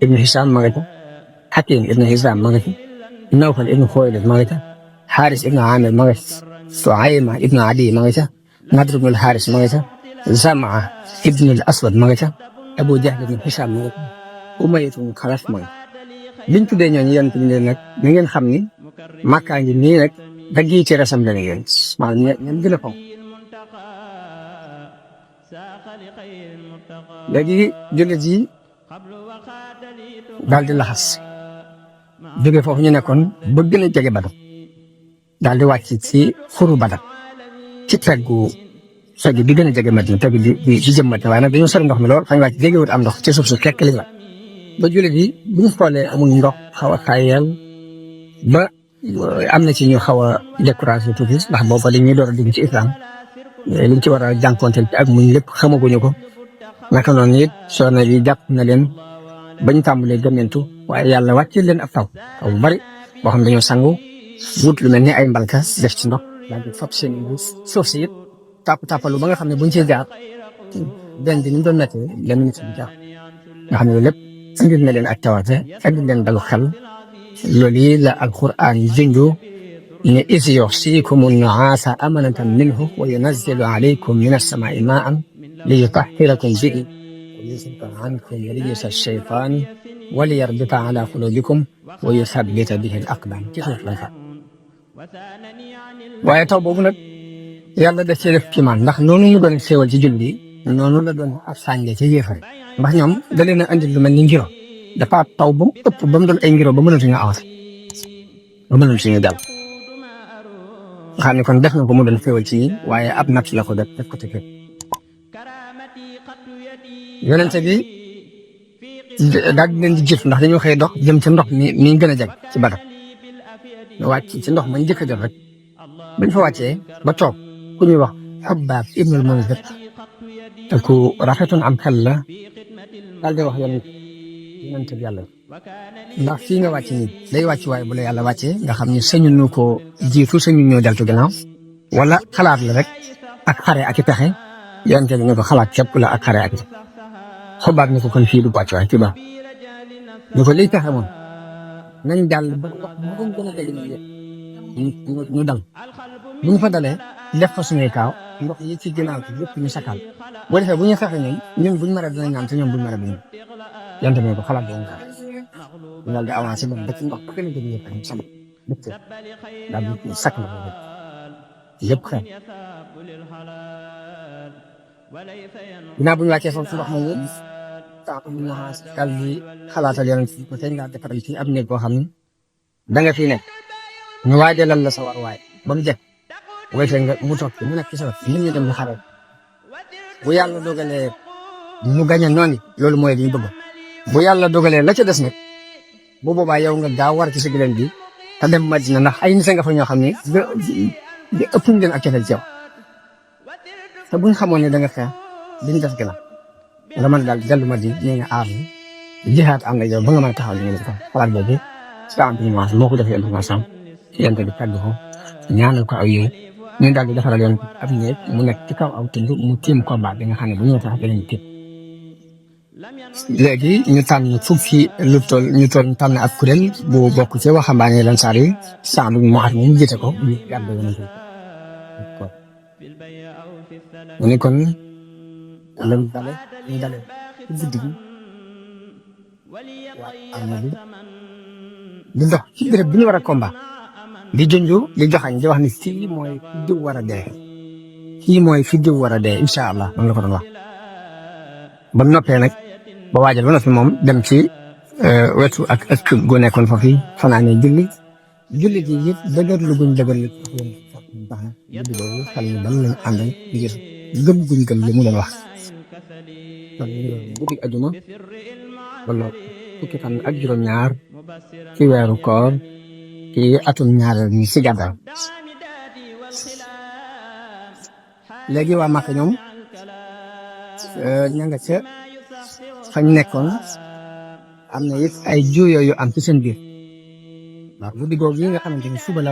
ibn Hisham ma nga ci Hakim ibn Hizam ma nga ci Nawfal ibn Khuwaylid ma nga ci Haris ibn Amir ma nga ci Suayma ibn Adi ma nga ci Nadr ibn al-Haris ma nga ci Zam'a ibn al-Aswad ma nga ci Abu Jahl ibn Hisham ma nga ci Umayya ibn Khalaf ma nga biñ tuddee ñooñu yonent bi ne nag na ngeen xam ni Makka ngi nii nag dagg yi ci resam la ngeen maanaam ñoom gën a faw léegi jullit yi daal di laxas jóge foofu ñu nekkoon ba gën a jege Badar daal di wàcc ci xuru Badar ci peggu bi gën a jege Madina pegg di jëm Madina waaye nag dañoo sori ndox mi lool fañ wàcc jegewut am ndox ci suuf su fekk li ba jullit yi bu ñu xoolee amul ndox xaw a tayel ba am na ci ñu xaw a découragé tuuti ndax booba li ñuy door a dugg ci islam liñ ci war a jànkuwanteel ak muñ lépp xamaguñu ko naka noonu it soxna bi jàpp na leen bañ tàmbalee gëmmentu waaye yàlla wàcce leen ab taw bu bari boo xam dañoo sangu wut lu mel ni ay mbalka def ci ndox daal di fab seen suuf si it tàppalu ba nga xam ne buñ ciy jaar benn bi ni mu doon méttee leen ñu ci jaar nga xam ne lépp indil na leen ak tawaate indil leen dalu xel loolu yi la alquran junju ne is yuxsikum an-nu'asa amanatan minhu wa yunazzilu alaykum min as-sama'i ma'an liyutahhirakum bihi wa yuzhiba ankum rijsa ash-shaytani wa liyarbita ala qulubikum wa yuthabbita bihi al-aqdam ci suuf la fa waaye taw boobu nag yàlla daf cee def kiimaan ndax noonu ñu doon xéewal ci julli noonu la doon ab sànge ci yéefare ndax ñoom da leen a andil lu mel ni ngiro dafa taw ba mu ëpp ba mu doon ay ngiro ba mënatuñu awat ba mënatuñu dal nga xam ne kon def na ko mu doon xéewal ci ñi waaye ab natt la ko def ko ci kër yonente bi daal di leen di jëf ndax dañoo xëy dox jëm ci ndox mi gën a jag ci Badar wàcc ci ndox mañ njëkk a jot rek bañ fa wàccee ba toog ku ñuy wax Xabbaab ibnul Munzir te ku rafetoon am xel la daal di wax yonente bi yàlla ndax fii nga wàcc nii day wàcc waaye bu la yàlla wàccee nga xam ne sañu nu ko jiitu sañu ñoo deltu gannaaw wala xalaat la rek ak xare ak i pexe yonent bi ne ko xalaat képp la ak xare ak i pexe Xubaab ni ko kon fii du pàcc waay ci baax ñu ko liy pexe moom nañ jàll ba wax bu gën a dégg ñu dal bu ñu fa dalee def fa suñuy kaaw ndox yi ci ginnaaw ci lépp ñu sakal boo defee bu ñu fexe ñun buñ mara dinañ naan te ñoom buñ mara duñ yonent bi ne ko xalaat boobu nga ñu daal di avancé ba dëkk ndox ba gën a dégg yëpp ak sama dëkk daal di sakk na ko yëpp xeex ginnaaw bu ñu wàccee foofu ndox moomu tax bu ñu daal di xalaatal yonent bi ko tey nga defaral ci ab néeg boo xam ne da nga fi nekk ñu waajalal la sa war waay ba mu jekk wéy nga mu toog mu nekk ci sa wet nit ñi dem ñu xare bu yàlla dogalee mu gañe noonu loolu mooy li ñu bëgg bu yàlla dogalee la ca des nag bu boobaa yow nga gaaw war ci sa gileem bi te dem Madina ndax ay nit nga fa ñoo xam ne di ëpp ñu leen ak cofeel ci yow te buñ xamoon ne da nga xeex duñ def gën a nga mën daal dellu Madina ñu nga aar jihaat am na yow ba nga mën a taxaw li nga def xalaat boobu sa information moo ko defee information yonent bi tàgg ko ñaanal ko aw yow ñu daal di defaral yoon ab néeg mu nekk ci kaw aw tund mu tiim combat bi nga xam ne bu ñëwee tax danañ tiim léegi ñu tànn fukki lu toll ñu tànn ab kuréel bu bokk ci waxambaane Ansaar yi Saad ibn Muaaz mu jiite ko ñu gàddu yonent bi mu ne kon lan dale ñu dale ci guddi gi waa armée bi di dox ci béréb bi ñu war a combat di junju di joxañ di wax ni fii mooy fi diw war a dee fii mooy fi diw war a dee incha allah man la ko doon wax ba noppee nag ba waajal ba noppi moom dem ci wetu ak ëkk gu nekkoon foofu fanaane julli ji yëpp dëgër lu guñ dëgër lu baax julli boobu xel ni dal lañ àndal ngir gëm guñ gëm li mu doon wax kon guddi ajuma wala fukki fan ak juróom-ñaar ci weeru koor ci atum ñaareel ñi ci gàddaay léegi waa Màkka ñoom ña nga ca fañ nekkoon am na it ay juyoo yu am ci seen biir waaw guddi googu yi nga xamante ni suba la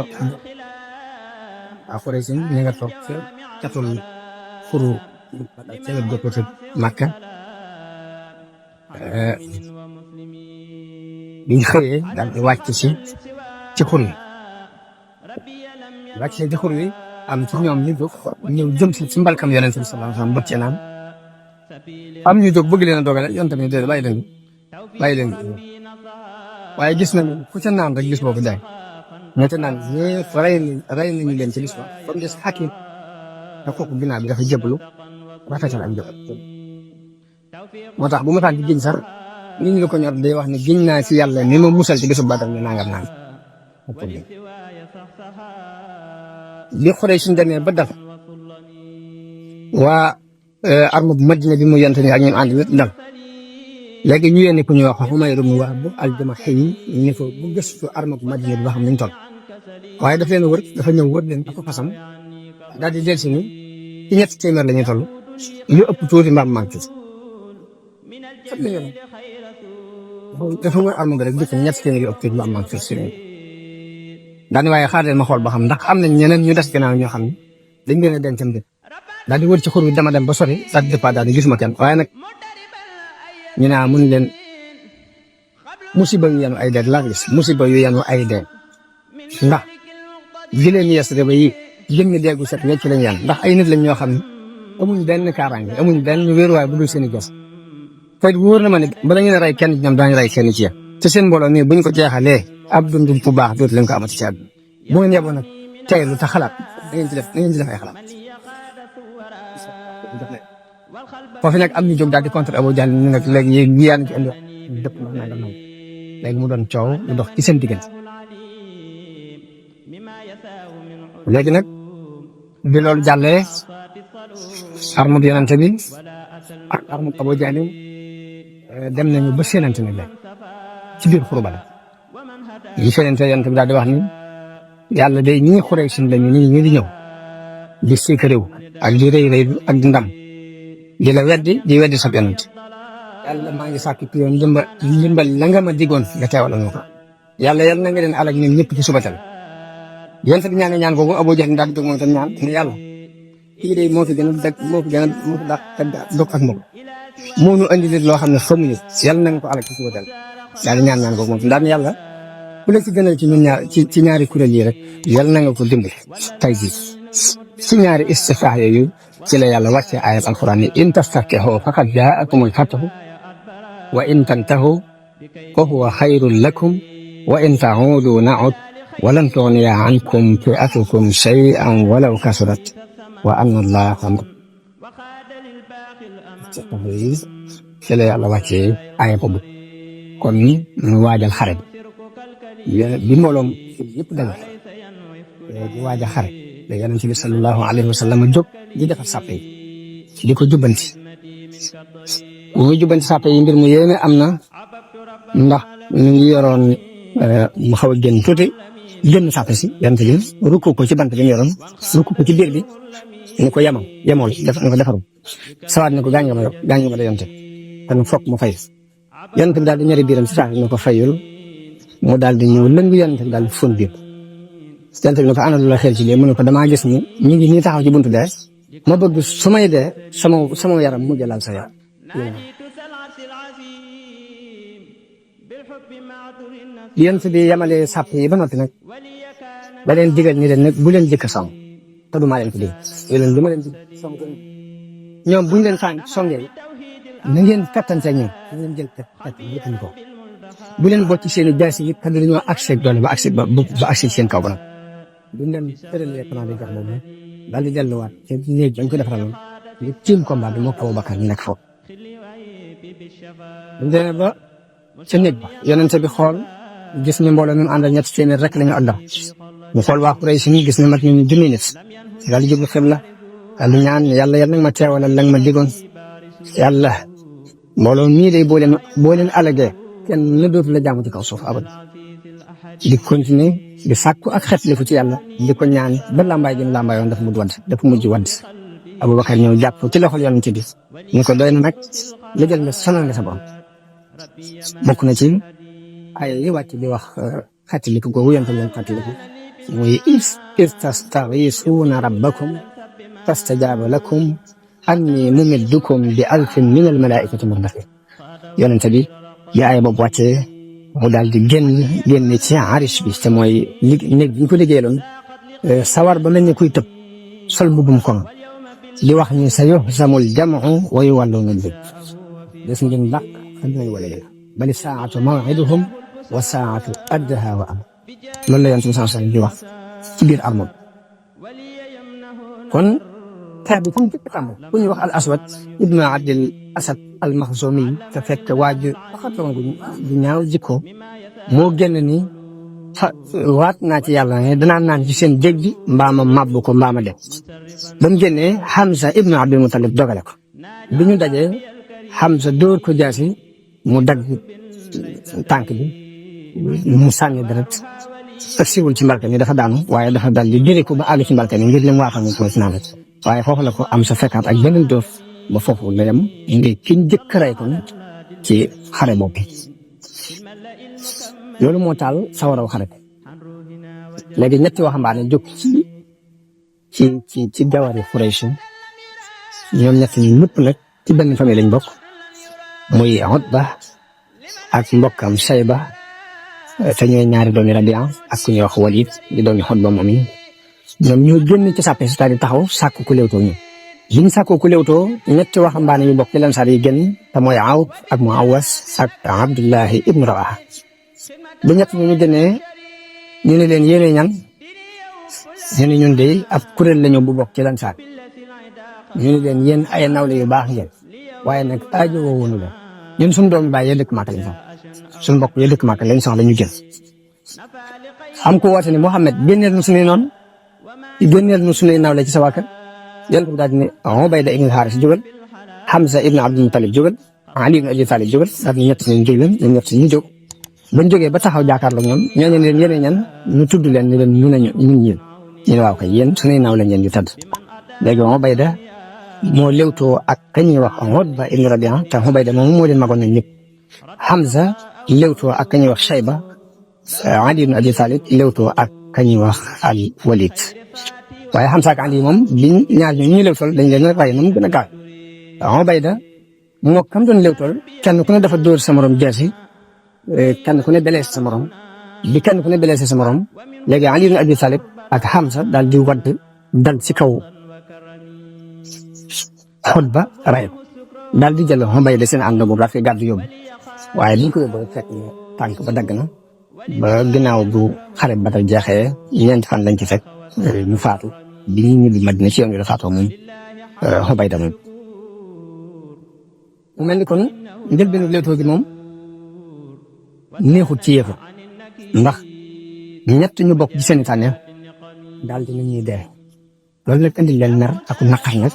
waa Quraysh ña nga toog ca catul xuru ca la goppatu Màkka biñ xëyee daal di wàcc ci xur yi wàcc ci xur yi am ci ñoom ñu jóg ñëw jëm si mbalkam yonent bi sallallahu alayhi wasallam bëgg cee naan am ñu jóg bëgg leen a dogale yoon tamit déedéet bàyyi leen waaye gis nañu ku ca naan rek gis boobu day ñoo ca naan ñëpp rey nañu leen ci lislam ba mu des Hakim te kooku ginnaaw bi dafa jébbalu rafetal ak jëb moo tax bu ma taan di giñ sax nit ñi ko ñor day wax ne giñ naa ci yàlla ni ma musal ci bisu Badar ne nangam naan li xoree suñ demee ba dal waa arme bu Madina bi mu yent ni ak ñun ànd dal léegi ñu yéene ku ñuy wax Umayr ibn Wahb al-Jumahi ne ko bu gëstu arme bu Madina bi ba xam nañ toll waaye daf leen wër dafa ñëw wër leen ak fasam daal di del si ni ci ñetti téeméer la ñuy toll yu ëpp tuuti mbaam manqué xam nga yoon dafa wër arme bi rek dëkk ñetti téeméer yu ëpp tuuti mbaam manqué si daani waaye xaar leen ma xool ba xam ndax am nañ ñeneen ñu des gannaaw ñoo xam ne dañ leen a dencam de daal di wër ci xur bi dama dem ba sori daal di départ daal di gisuma kenn waaye nag ñu naa mun leen musiba yu yanu ay dee laa gis musiba yu yanu ay dee ndax jëleen yees reba yi jën ñi deegu set wecc lañ yan ndax ay nit lañ ñoo xam ne amuñ benn kaaraange amuñ benn wéeruwaay bu dul seen i gas te wóor na ma ne bala ngeen rey kenn ñoom daañu rey kenn ci yéen te seen mbooloo nii buñ ko jeexalee ab dund bu baax dootu leen ko amati ci àdduna bu ngeen yeboo nag tey lu tax xalaat da ngeen ci def ay xalaat foofu nag am ñu jóg daal di contre Abu Jahl ñu nag léegi yéen yaa ngi ci indi dëpp ndox nangam nag léegi mu doon coow lu dox ci seen diggante léegi nag bi loolu jàllee arme bi yonente bi ak arme Abu Jahl dem nañu ba séenante nag léegi ci biir xuru Badar yi séenante yonente bi daal di wax ni yàlla day ñi xuree sin lañu ñi di ñëw di sikkaréew ak di rëy rëy ak di ndam di la weddi sa yonent yàlla maa ngi sàkk ci yoon ndimbal la nga ma digoon nga teewal ñu ko yàlla yal na nga leen alak ñoom ñëpp ci subatal yonent bi ñaan googu Abu Jahl daal di jóg moom tam ñaan ne yàlla kii de moo fi gën a dëgg moo fi dàq dog ak moom moo ñu andi nit loo xam ne xamuñu yàlla na nga ko alal ci suba teel daal di ñaan ko moom daan yàlla ku la ci gënal ci ñun ñaar ci ñaari kuréel yi rek yàlla na nga ko dimbali tey jii ci ñaari istifaa yooyu ci la yàlla wàccee ayat alquran ni in tastaftihu faqad jaakumul fathu wa in tantahu fa huwa xayrun lakum wa in ta'uudu na'ud wa lan tughniya ankum fi'atukum shay'an walaw kasurat wa anna allaha ci la yàlla wàccee aaya boobu kon ñu waajal xare bi mbooloom yëpp daje di waajal xare da yonent bi sallallahu alayhi wa sallam jóg di defar sàppe yi di ko jubbanti bu muy jubbanti sàppe yi mbir mu yéeme am na ndax ñu ngi yoroon mu xaw a génn tuuti génn sàppe si yonent bi rukku ko ci bant bi ñu yoroon rukku ko ci biir bi ni ko yemool ni ko defaru sawaat ne ko gaañ nga ma da yonent kon foog mu fay yonent bi daal di ñari biiram si saa ne ko fayul mu daal di ñëw lëng yonent bi daal di fóon biir yonent bi ne ko ana lu la xel ci lii mu ne ko damaa gis ni ñu ngi nii taxaw ci buntu dee ma bëgg su may dee sama yaram mu jëlaal sa yaram yonent bi yemale sàpp yi ba noppi nag ba leen digal ni leen nag bu leen jëkk a song te du maa leen ko dégg leen du ma leen song ñoom buñ leen songee na ngeen kattante ñoom na ngeen jël yëkkani ko bu leen bocc seen i jaasi yi te dañoo accès doole ba accès seen kaw ba nag buñ leen tëralee plan de guerre boobu daal di delluwaat te néeg dañ ko defaraloon ñu tiim combat bi moo Abubakar ñu nekk foofu buñ demee ba ca néeg ba yonente bi xool gis ñu mbooloo ñu àndal ñetti téeméer rek la ñu àndal mu xool waa Quraysh ñi gis ne mat ñu junni nit daal di jublu xibla daal di ñaan yàlla nag ma teewalal la nga ma digoon yàlla mbooloo mii day boo leen alagee kenn la dootu la jaamu ci kaw suuf abad di continuer di sàkku ak xetliku ci yàlla di ko ñaan ba lambaay gi lambaayoon dafa mujj wadd Abubakar ñëw jàpp ci loxol yonent bi ñu ko doy na nag la jël nga sonal nga sa borom bokk na ci ay yi wàcc di wax xetliku googu yonent leen xetliku muy iz tastaghisuuna rabbakum fastajaaba lakum anni mumiddukum bi alfin min al malaa'ikati murdafin yonent bi ay boobu wàccee mu daal di génn ci arish bi te mooy néeg bi ñu ko liggéeyaloon sawar ba mel ni kuy tëb sol mbubum koŋ di wax ni sa yuhzamul jam'u wa yuwalluuna al-dubur des ngeen dàq xam nañ wala léegi bali saa'atu maw'iduhum wa saa'atu adhaa wa amr loolu la yonent bi sallallahu alayhi wa sallam di wax ci biir armam kon xeex bi fu mu jëkk tàmm ku ñuy wax al aswad ibnu abdil asad al maxzumi te fekk waaju xatoon gu ñaaw jikko moo génn ni waat naa ci yàlla ne danaa naan ci seen dégg bi mbaama màbb ko mbaama dem ba mu génnee Hamza ibnu abdul mutalib dogale ko bi ñu dajee Hamza dóor ko jaasi mu dagg tànk bi mu sànni deret ak siwul ci mbalka mi dafa daanu waaye dafa dal di jëlee ko ba àgg ci mbalka mi ngir lim waaxam ko ci naan waaye foofu la ko am sa fekkaat ak beneen dóor ba foofu la yem ngi kiñ jëkk rey ko ci xare boobu loolu moo taal sawaraw xare bi léegi ñetti waxambaane jóg ci gawari Quraysh ñoom ñett ñi ñëpp nag ci benn famille lañ bokk muy Utba ak mbokkam Shayba te ñooy ñaari doomi Rabia ak ku ñuy wax Walid di doomi Utba moom yi ñoom ñoo génn ci sàppe si di taxaw sàkku ku léewtoo ñu biñ sàkku ku léewtoo ñetti waxambaane yu bokk ci Ansaar yi génn te mooy Awf ak Muawas ak Abdullahi ibnu Rawaha bu ñett ñu génnee ñu ne leen yéene ñan ñu ne ñun de ab kuréel lañu bu bokk ci Ansaar ñu ne leen yéen ay nawle yu baax ngeen waaye nag aajo woonu leen ñun suñu doom baay yee dëkk Màkka lañ soxla suñu mbokk yee dëkk Màkka lañ soxla ñu génn am ko woote ne Muhammad génneel nu suñuy noonu génneel nu suñuy nawle ci sa waa kër yonent bi daal di ne Ubayda ibn Haaris jógal Hamza ibn Abdul Muttalib jógal Ali ibn Abi Talib jógal daal di ñett ñu jóg leen ñoom ñett ñu jóg bañ jógee ba taxaw jàkkaarloo ñoom ñooñu leen yéene ñan ñu tudd leen ñu leen ñu ne ñun ñun ñu ne waaw kay yéen suñuy nawle ngeen di tëdd léegi Ubayda moo léwtoo ak kañuy wax Utba ibn Rabia te Ubayda moom moo leen magoon nañ ñëpp Hamza léwtoo ak kañuy wax Shayba Ali ibn Abi Talib léwtoo ak kañuy wax al Walid waaye Hamza ak Ali moom biñ ñaar ñu lewtol dañ leen a rey na mu gën a gaaw waaw Ubayda moo kam doon lewtol kenn ku ne dafa dóor sa morom jeesi kenn ku ne blessé sa morom bi kenn ku ne blessé sa morom léegi Ali ibn Abi Talib ak Hamza daal di wadd dal ci kaw Xutba rey ko daal di jël Ubayda seen ànd boobu daal di gàddu yóbbu waaye biñ ko yóbbu fekk tànk ba dagg na ba ginnaaw bu xare Badar jeexee ñeenti fan lañ ci fekk ñu faatu bi ñu ñibbi Madina ci yoon wi la faatoo moom Ubayda moom mu mel ni kon njëlbeenu Leewtoo gi moom neexut ci yéefar ndax ñett ñu bokk ci seen i tànneef daal di ñuy dee loolu nag indi leen mer ak naqar nag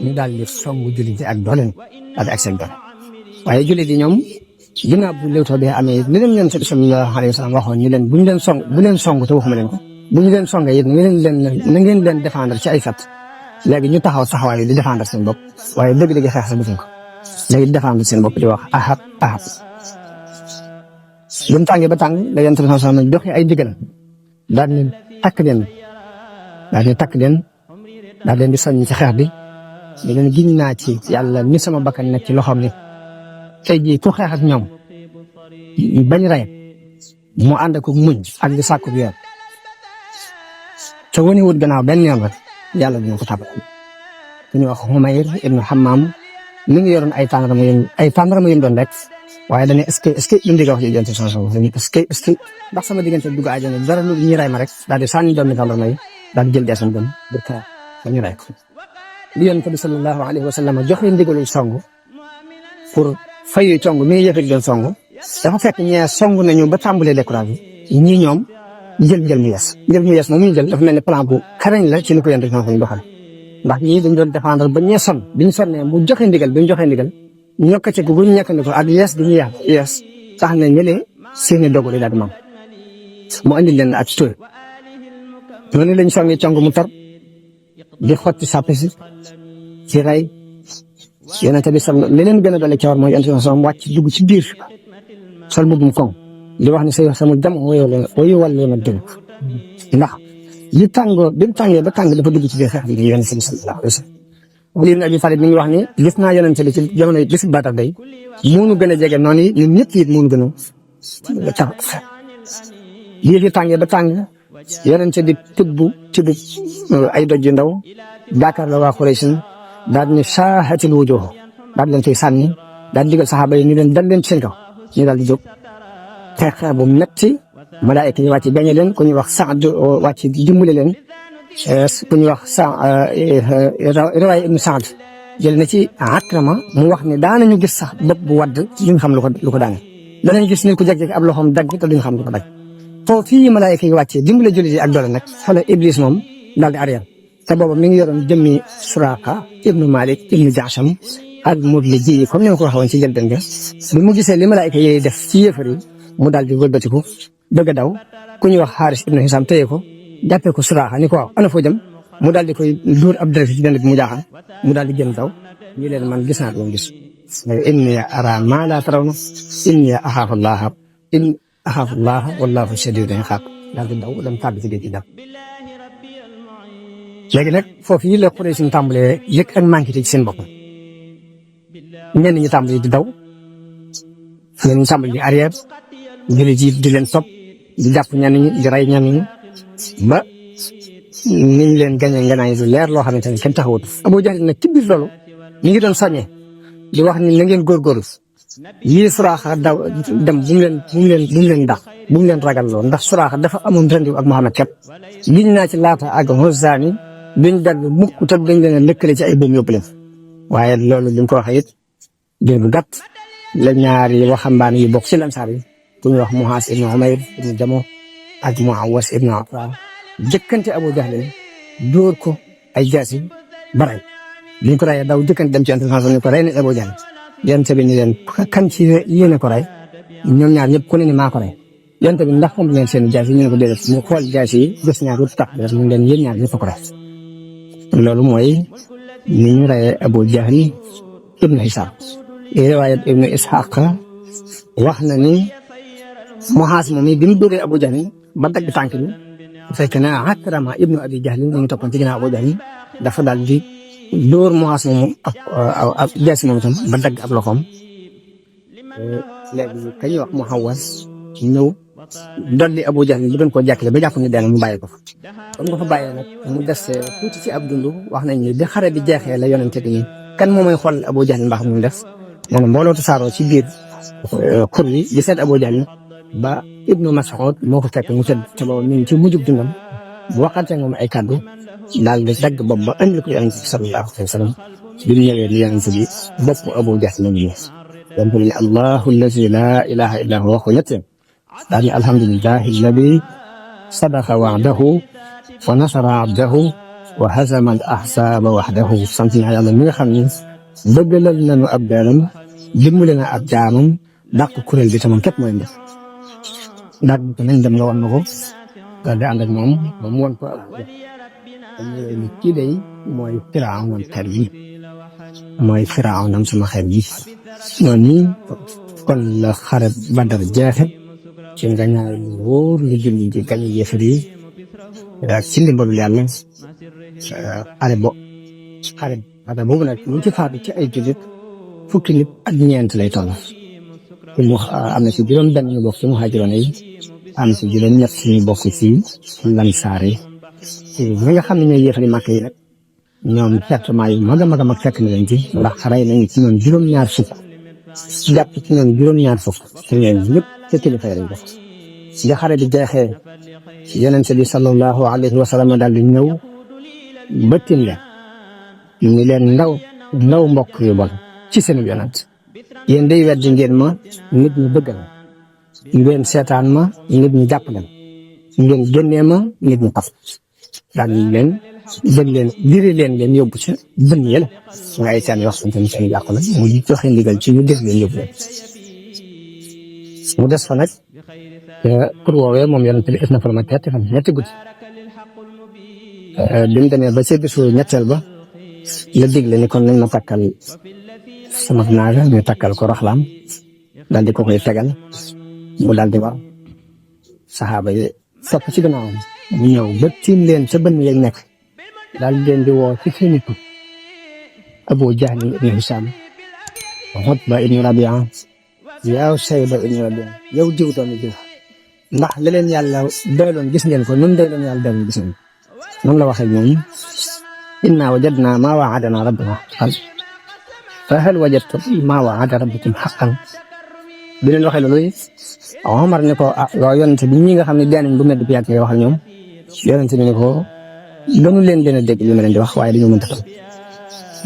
ñu daal di songu jullit yi ak dooleen ak seen doole waaye jullit yi ñoom ginnaaw bu Leewtoo bi amee ni leen leen sallallahu alayhi wa sallam waxoon ñu leen bu leen song te waxuma leen ko bu ñu leen songee it na ngeen leen défendre ci ay fat léegi ñu taxaw taxawaay di défendre seen bopp waaye dëgg-dëgg xeex sa defuñ ko léegi défendre seen bopp di wax ahab ahab bu mu tàngee ba tàng la Yonent bi sallallahu alayhi wa sallam joxe ay digal daal di takk leen daal leen di soññ ci xeex bi di leen giñ naa ci yàlla ni sama bakkan nekk ci loxoom ni tey jii ku xeex ak ñoom bañ rey mu ànd ak muñ ak di sàkku bi yoon te wane wut gannaaw benn yoon rek yàlla dina ko tabal ku ñuy wax Humayr ibn Hammam mi ngi yoroon ay tàndarma yu doon rek waaye dañuy est-ce que lim di nga wax ci Yonent bi sallallahu alayhi wa sallam est-ce que ndax sama diggante dugg àjjana dara lu ñu rey ma rek daal di sànni doon tàndarma yi daal di jël deesam dem bu ka ba ñu rey ko li Yonent bi sallallahu alayhi wa sallam joxe ndigalul songu pour fayu cong mi ngi yëkkati doon song dafa fekk ñee song nañu ba tàmbalee découragé ñii ñoom jël mu yees moom ñu jël dafa mel ne plan bu xarañ la ci ni ko Yonent bi sallallahu alayhi wa sallam doxal ndax ñii dañ doon défendre ba ñee sonn bi ñu sonnee mu joxe ndigal ñokkate gu ñu ñàkk ko ak yees bi ñu yees tax na ñële seeni dogu daal di mam mu andi leen ak tur noonu lañ songi cong mu tar di xotti sàppe si ci rey Yonent bi sallallahu li leen gën a doole cawar mooy Yonent bi sallallahu wàcc dugg ci biir sol mbubbum koŋ di wax ne sa sama jam wayu wàll na dëgg ndax li tàngoo bi mu tàngee ba tàng dafa dugg ci biir xeex bi Yonent bi sallallahu alayhi wa sallam Ali ibn Abi Talib mi ngi wax ni gis naa Yonent bi ci jamono yi bisu Badar day mënu gën a jege noonu ñun ñëpp it mënu gën a tax lii fi tàngee ba tàng Yonent bi tibb ay doj yu ndaw Dakar la waa Quraysh daal di saahatil wujuh daal di leen koy sànni daal di digal saxaaba yi ñu leen dal leen ci seen kaw ñu daal di jóg xeex bu metti malaayika yi wàcc gañe leen ku ñuy wax Saad wàcc dimbale leen ku ñuy wax riwaaya ibnu Saad jël na ci Akrama mu wax ne daanañu gis sax bopp bu wadd duñ xam lu ko daane danañ gis nit ku jeg-jeg ab loxoom dagg te duñ xam lu ko dagg foofu fii malaayika yi wàccee dimbale jullit yi ak doole nag xoolal Iblis moom daal di arrière te booba mi ngi yoroon jëmmi Suraaqa ibnu Malik ibnu Jaasham ak Mudlij ji comme ni ma ko waxoon ci njëlbeen ga bi mu gisee li malaayika yi def ci yéefar yi mu daal di wëlbatiku bëgg a daw ku ñuy wax Xaaris ibnu Hisaam téye ko jàppee ko Suraaqa ni ko waaw ana foo jëm mu daal di koy dóor ab dërëf ci dënd bi mu jaaxal mu daal di génn daw ñu leen man gis naa ko gis inni araa maa laa tarawna inni axaafu llaaha wallaahu shadiidul iqaab daal di daw dem tàbbi ci géej gi daw léegi nag foofu yi la Quraysh ñu tàmbalee yëg ak manqué ci seen bopp ñenn ñi tàmbali di daw ñenn ñi tàmbali di arrière jullit yi di leen topp di jàpp ñenn ñi di rey ñenn ñi ba niñ leen gañee nganaay lu leer loo xamante ne kenn taxawut Abu Jahl nag ci biir loolu mi ngi doon soññee di wax ni na ngeen góorgóorlu yii Suraaxa daw dem bu mu leen dàq bu mu leen ragal lool ndax Suraaxa dafa amoon rendiw ak Muhammad kat giñ naa ci Laata ak Uzza duñ dagg mukk te dañ leen a lëkkale ci ay boom yóbbu leen waaye loolu li mu ko waxee it diir bu gàtt la ñaari waxambaane yu bokk ci Ansaar yi ku ñuy wax Muhaas ibnu Umayr ibnu Jamo ak Muawas ibnu Afra jëkkante Abu Jahl dóor ko ay jaasi baray biñ ko rayee daw jëkkante dem ci Yonent bi ko rey na Abu Jahl Yonent bi ni leen kan ci yéene ko rey ñoom ñaar ñëpp ku ne ni maa ko rey Yonent bi ndax xam ngeen seen jaasi ñu ne ko déedéet mu xool jaasi yi gis ñaar lu tax mu leen yéen ñaar ñëpp ko rey loolu mooy ni ñu reyee Abu Jahl ibnu Hisaam riwaayat ibnu Isxaaq wax na ni Muhaas moom bi mu dóoree Abu Jahl ba dagg tànk bi fekk na Akrama ibnu Abi Jahl ñu toppoon ci ginnaaw Abu Jahl dafa daal di dóor Muaaz moomu ab jaasi moom itam ba dagg ab loxoom. léegi ka ñuy wax Muhawwas ñëw dolli Abu Jahl bi doon koo jàkkale ba jàpp ne dee na mu bàyyi ko fa. comme nga fa bàyyee nag mu des tuuti ci ab dund wax nañ ni bi xare bi jeexee la yonente bi kan moo may xool Abu Jahl mbaax mu def moom mbooloo tasaaroo ci biir xur bi di seet Abu Jahl ba Ibnu Mas'ud moo ko fekk mu tëdd te boobu ñu ngi ci mujjug dundam bu waxante moom ay kàddu daal di dagg bopp ba andil ko yonente bi sallallahu alayhi wa sallam bi mu ñëwee li yonente bi bopp Abu Jahl la ñu ñëw donc ni allahu allazi laa ilaha illa huwa ko ñett daal ni alhamdulillahi alladi sadaqa wa'dahu wa nasara abdahu wa hazama al ahzaba wahdahu sant naa yàlla mi nga xam ne dëggalal nañu ab daalam dimbali na ab jaamam dàq kuréel bi te moom képp mooy def daal di ko nañ dem nga wan na ko daal di ànd ak moom ba mu wan ko ak ni kii day mooy Firawna xel yi mooy Firawna sama xel yi noonu kon la xare Badar jeexe ci ngañaay lu wóor lu julli ji gañ yéefar yi ak ci ndimbalul yàlla xare Badar boobu nag ñu ci faatu ci ay jullit fukki nit ak ñeent lay toll am na ci juróom benn ñu bokk ci muhaajiroon yi am ci juróom ñett ñu bokk ci lansaar yi ñi nga xam ne ñooy yéefari Màkka yi nag ñoom traitement yu mag a mag a mag fekk na leen ci ndax rey nañu ci ñoom juróom-ñaar fukk jàpp ci ñoom juróom-ñaar fukk te ñoom ñëpp ca kilifa yi lañ bokk bi xare bi jeexee yonent bi sallallahu alayhi wa sallam daal di ñëw bëttin leen ni leen ndaw mbokk yu bon ci seen yonent yéen day weddi ngeen ma nit ñi bëgg la ngeen seetaan ma nit ñi jàpp leen ngeen génnee ma nit ñi taf daal di leen jël leen diri leen yóbbu ci bën yële nga ay seen wax seen seen yàqu la mu joxe ndigal ci ñu def leen yóbbu leen mu des fa nag pour woowee moom yonent bi na fa ma ñetti guddi bi mu demee ba ca bisu ñetteel ba la digle ni kon nañ ma takkal sama naaga ñu takkal ko raxlaam daal di ko koy tegal mu daal di war saxaaba yi topp ci gannaawam mu ñëw ba tiim leen ca bën yañ nekk daal di leen di woo ci seeni tur Abu Jahl ibn Hisam Utba ibn Rabia yow Sayba ibn Rabia yow diw doomi diw ndax la leen yàlla doyloon gis ngeen ko nun doyloon yàlla doyloon gis ngeen noonu la waxee ñoom inna wajadna ma wa'adana rabbuna haqqan fa hal wajadtum ma wa'ada rabbukum haqqan bi leen waxee loolu Omar ne ko waaw yonent bi ñi nga xam ne deenañ bu medd bi yàgg ngay wax ak ñoom yonent bi ne ko doonu leen leen a dégg li ma leen di wax waaye dañoo mënta toog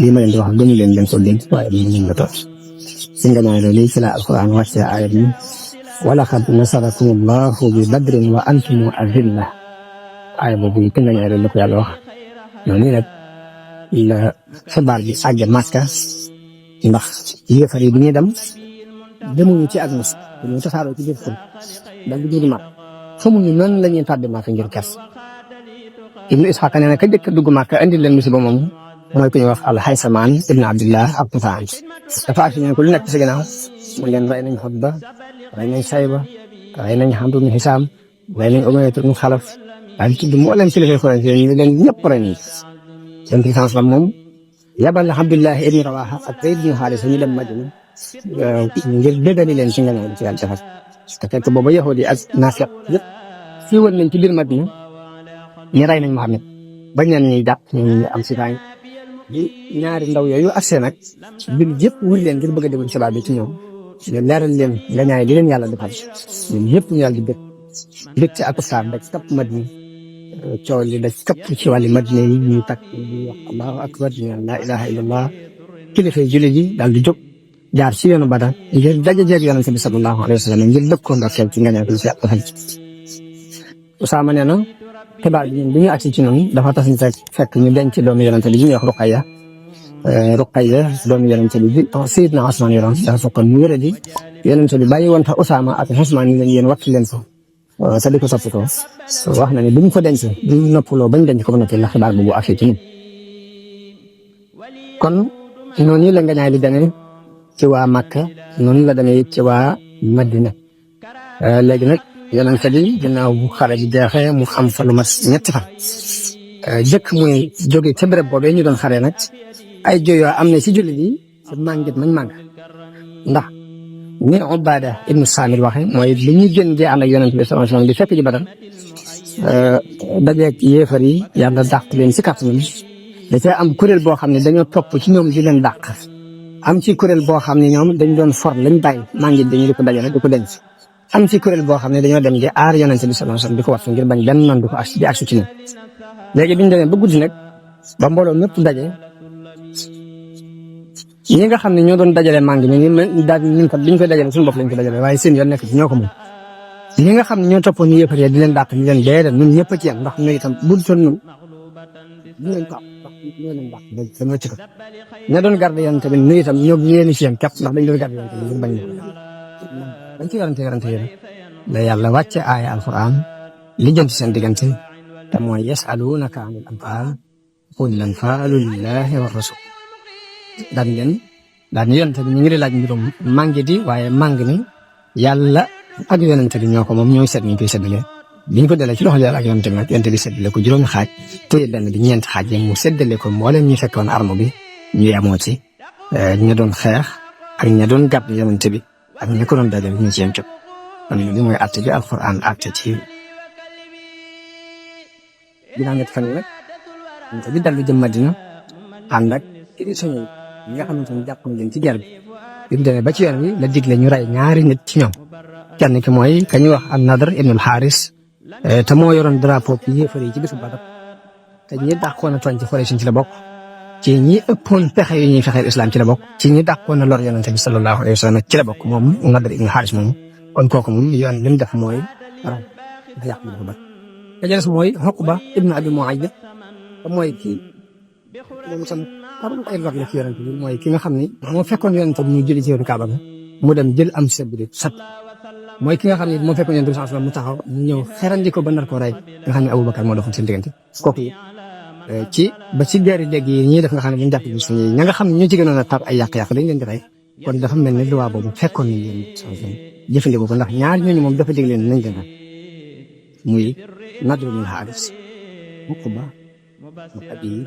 lii ma leen di wax doonu leen ko dégg waaye dañoo mënta toog si nga ñaay loolu ci la alquran wàcce aaya bi wa laqad nasarakum allahu bi badrin wa antum adilla aaya boobu ki nga ñaay loolu la ko yàlla wax noonu nag la xibaar bi àgge Màkka ndax yéefar yi bi ñuy dem demuñu ci ak mos dañoo tasaaroo ci biir xul dal di dugg Màkka xamuñu nan la ñuy tàbbi Màkka ngir kers Ibnu Isxaaq nee na ka jëkk dugg Màkka indi leen musiba moom mooy ku ñuy wax al-Haysamaan ibn Abdillah ak Tufaan dafa ak ñu ko lu nekk ci ginnaaw mu leen rey nañ Utba rey nañ Sayba rey nañ Amr ibn Hisaam rey nañ Umayya ibn Xalaf daal tudd moo leen kilifa Quraysh ñu leen ñëpp rey nañ seen puissance la moom yabal na Abdullah ibn Rawaha ak Zayd ibn Haarisa ñu dem Madina ngir dëggali leen ci nga ñëw ci yàlla defal te fekk booba yahuud yi ak naafiq yëpp siiwal nañ ci biir Madina ñi rey nañ Muhammad bañ leen ñuy jàpp ñu am si faañ bi ñaari ndaw yooyu accès nag bir yëpp wër leen ngir bëgg a déglu xibaar bi ci ñoom ñu leeral leen nga ñaay li leen yàlla defal ñun yëpp ñu yàlla di bëgg ci ak saar rek kapp Madina coow li da kapp ci wàllu Madina yi ñu takk di wax allahu akbar ñu la ilaha illallah kilifa jullit yi daal di jóg jaar ci yoonu Badar ngir daje jeeg yonent bi sallallahu alayhi wa sallam ngir bëgg ko ndokkeel ci nga ñaay ko ci yàlla defal Usaama nee na xibaar bi ñun bi ñu agsi ci noonu dafa tas ñu fekk ñu denc doomu yonent bi ñuy wax Ruqayya doomu yonent bi Sayyidna Usmaan yoroon dafa fekkoon mu wéra di yonent bi bàyyi woon fa Usaama ak Usmaan ni leen yéen wattu leen ko sa di ko toppatoo wax na ne bi ñu ko denc bi ñu noppaloo bañ denc ko ba noppi la xibaar boobu agsi ci ñun kon noonu la nga ñaay di demee ci waa Makka noonu la demee ci waa Madina léegi nag yonent bi ginnaaw bu xare bi jeexee mu am fa lu mat ñetti fan jëkk muy jóge ca béréb boobee ñu doon xare nag ay jooyoo am na ci jullit yi ci màngit mañ màng ndax ni Ubaada ibnu Saamit waxe mooy li ñu gën di ànd ak yonent bi sallallahu alayhi wasallam di fekk ji Badar dajeeg yéefar yi yàlla dàq leen ci kàttanam da cee am kuréel boo xam ne dañoo topp ci ñoom di leen dàq am ci kuréel boo xam ne ñoom dañ doon for lañ bàyyi màngit dañu di ko dajale di ko denc am ci kuréel boo xam ne dañoo dem di aar yonent bi sallallahu alayhi wasallam di ko wattu ngir bañ benn noon di ko di agsi ci ñoom léegi biñu demee ba guddi nag ba mbooloo mépp daje ñi nga xam ne ñoo doon dajale màng mi ni daal ñun kat biñ koy dajale suñu bopp lañ ko dajale waaye seen yoon nekk ci ñoo ko moom ñi nga xam ne ñoo toppoon ñu yëppatee di leen dàq ñu leen déedéet ñun ñëpp a ci yem ndax ñun itam bu dul ñun ñu leen ko ndax ñoo leen dàq dañoo ci ko ña doon garde yonent bi ñu itam ñoo leen ci yem képp ndax dañ doon garde yonent bi ngir bañ dañ ci yorante yéen la yàlla wàcce aaya alquran li jëm ci seen diggante te mooy yasalunaka anil anfaal qul lanfaalu lillahi wa rasul daan ñu yonent bi ñu ngi laaj mbirum màngi di waaye màng ni yàlla ak yonent bi ñoo ko moom ñooy seet ñu koy séddale biñ ko dalee ci loxo yàlla ak yonent bi nag yonent bi séddale ko juróomi xaaj téye benn bi ñeenti xaaj yi mu séddale ko mboolem ñu fekkoon arme bi ñu yemoo ci ña doon xeex ak ña doon gàpp yonent bi ak ña ko doon dajale ñu ci yem cëpp kon li mooy àtte bi alquran àtte ci ginnaaw ñetti fan yi nag yonent bi dal di jëm Madina ànd ak prisonniers yi nga xamante ni jàpp leen ci guerre bi mu demee ba ci yoon wi la digle ñu rey ñaari nit ci ñoom kenn ki mooy ka ñuy wax an-Nadr ibn al-Haris te moo yoroon drapeau bi yéefar yi ci bisu Badar te ñi dàqoon a tooñ ci Quraysh ci la bokk ci ñi ëppoon pexe yu ñuy fexeel islam ci la bokk ci ñi dàqoon a lor yonent bi sallallahu alayhi wa sallam ci la bokk moom Nadr ibn al-Haris moom kon kooku moom yoon li mu def mooy dafa yàq lu ko ba ka ca des mooy Uqba ibn Abi Mu'ayt te mooy kii moom itam parul ay lor la ci yonent bi mooy ki nga xam ni moo fekkoon yonent bi ñu julli ci yoonu Kaaba ga mu dem jël am seb bi sat mooy ki nga xam ne moo fekkoon yonent bi sallallahu alayhi wasallam mu taxaw ñu ñëw xerandi ko ba nar ko rey nga xam ne Abubakar moo doxoon seen diggante kooku ci ba ci guerre dégg yi ñii def nga xam ne bu ñu jàpp bi suñu ña nga xam ne ñoo ci gënoon a tar ay yàq-yàq dañ leen di rey kon dafa mel ne loi boobu fekkoon nañ leen jëfandikoo ko ndax ñaar ñooñu moom dafa dégg leen nañ leen rey muy Nadr ibn al-Haris Uqba ak yi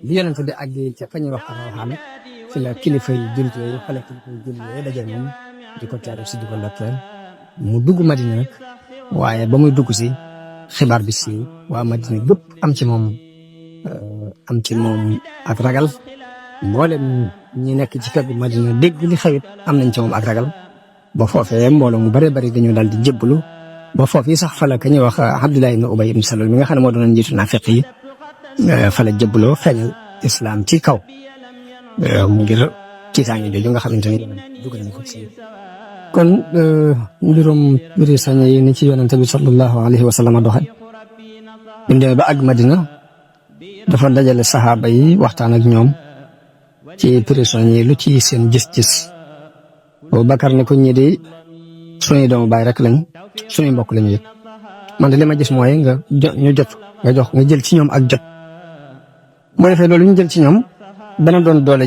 bi yonent bi àggee ca fa ñuy wax Rawhaan fi la kilifa yi jullit yooyu xale kilifa yi jullit yooyu daje moom di ko teeru si di ko ndokkeel mu dugg Madina nag waaye ba muy dugg si xibaar bi si waa Madina gépp am ci moom ak ragal mboolem ñi nekk ci kër gi Madina dégg li xewit am nañ ci moom ak ragal ba foofee mbooloo mu bare bari dañu daal di jébbalu ba foofii sax fa la ka ñuy wax Abdullah ibn Ubay ibn Salul mi nga xam ne moo doon njiitu naafiq yi fa la jébbaloo feeñal islam ci kaw ngir tiitaange jooju nga xamante ni dugg nañ ko ci kon mbirum mbiri sañe yi ni ci yonente bi sallallahu alayhi wa sallam doxe bi demee ba àgg Madina dafa dajale saxaaba yi waxtaan ak ñoom ci prisonniers yi lu ci seen gis-gis Abubakar ne ko ñi di suñuy doomu baay rek lañ suñuy mbokk lañu yëpp man de li ma gis mooy nga jël ci ñoom ak jot moo defee loolu ñu jël ci ñoom dana doon doole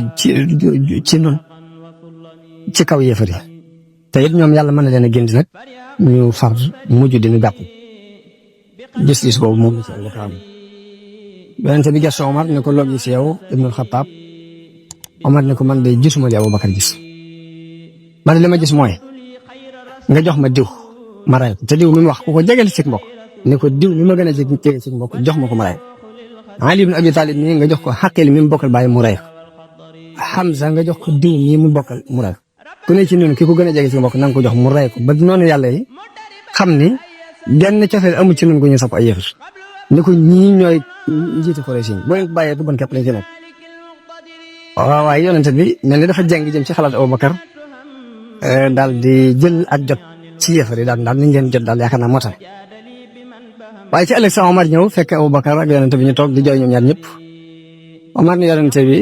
ci nun ci kaw yéefar yi te it ñoom yàlla mën na leen a génn nag ñu far mujj dina jàpp gis-gis boobu moom la ci àll kaam yonente bi gëstu Omar ne ko loo gis yow Ibnul Xattaab Omar ne ko man de gisuma li Abubakar gis man li ma gis mooy nga jox ma diw ma ray ko te diw mi mu wax ku ko jegeel ci mbokk ne ko diw mi ma gën a jege ci mbokk jox ma ko ma ray Ali ibn Abi Talib mi nga jox ko Xaqil mi mu bokkal bàyyi mu ray Hamza nga jox ko diw mi mu bokkal mu ray ku ne ci ñun ki ko gën a jege ci mbokk na nga ko jox mu ray ko ba noonu yàlla yi xam ni genn cofeel amul ci ñun gu ñu sopp ay yëfër ni ko ñii ñooy njiiti Quraysh boo leen ko bàyyee du bon képp lañ ci nekk waaw waaye yonente bi mel ni dafa jeng jëm ci xalaat Abubakar daal di jël ak jot ci yëfër yi daal nañ leen jot daal yaakaar naa moo tax waaye ci ëllëg sax Omar ñëw fekk Abubakar ak yonente bi ñu toog di jooy ñoom ñaar ñëpp Omar ni yonente bi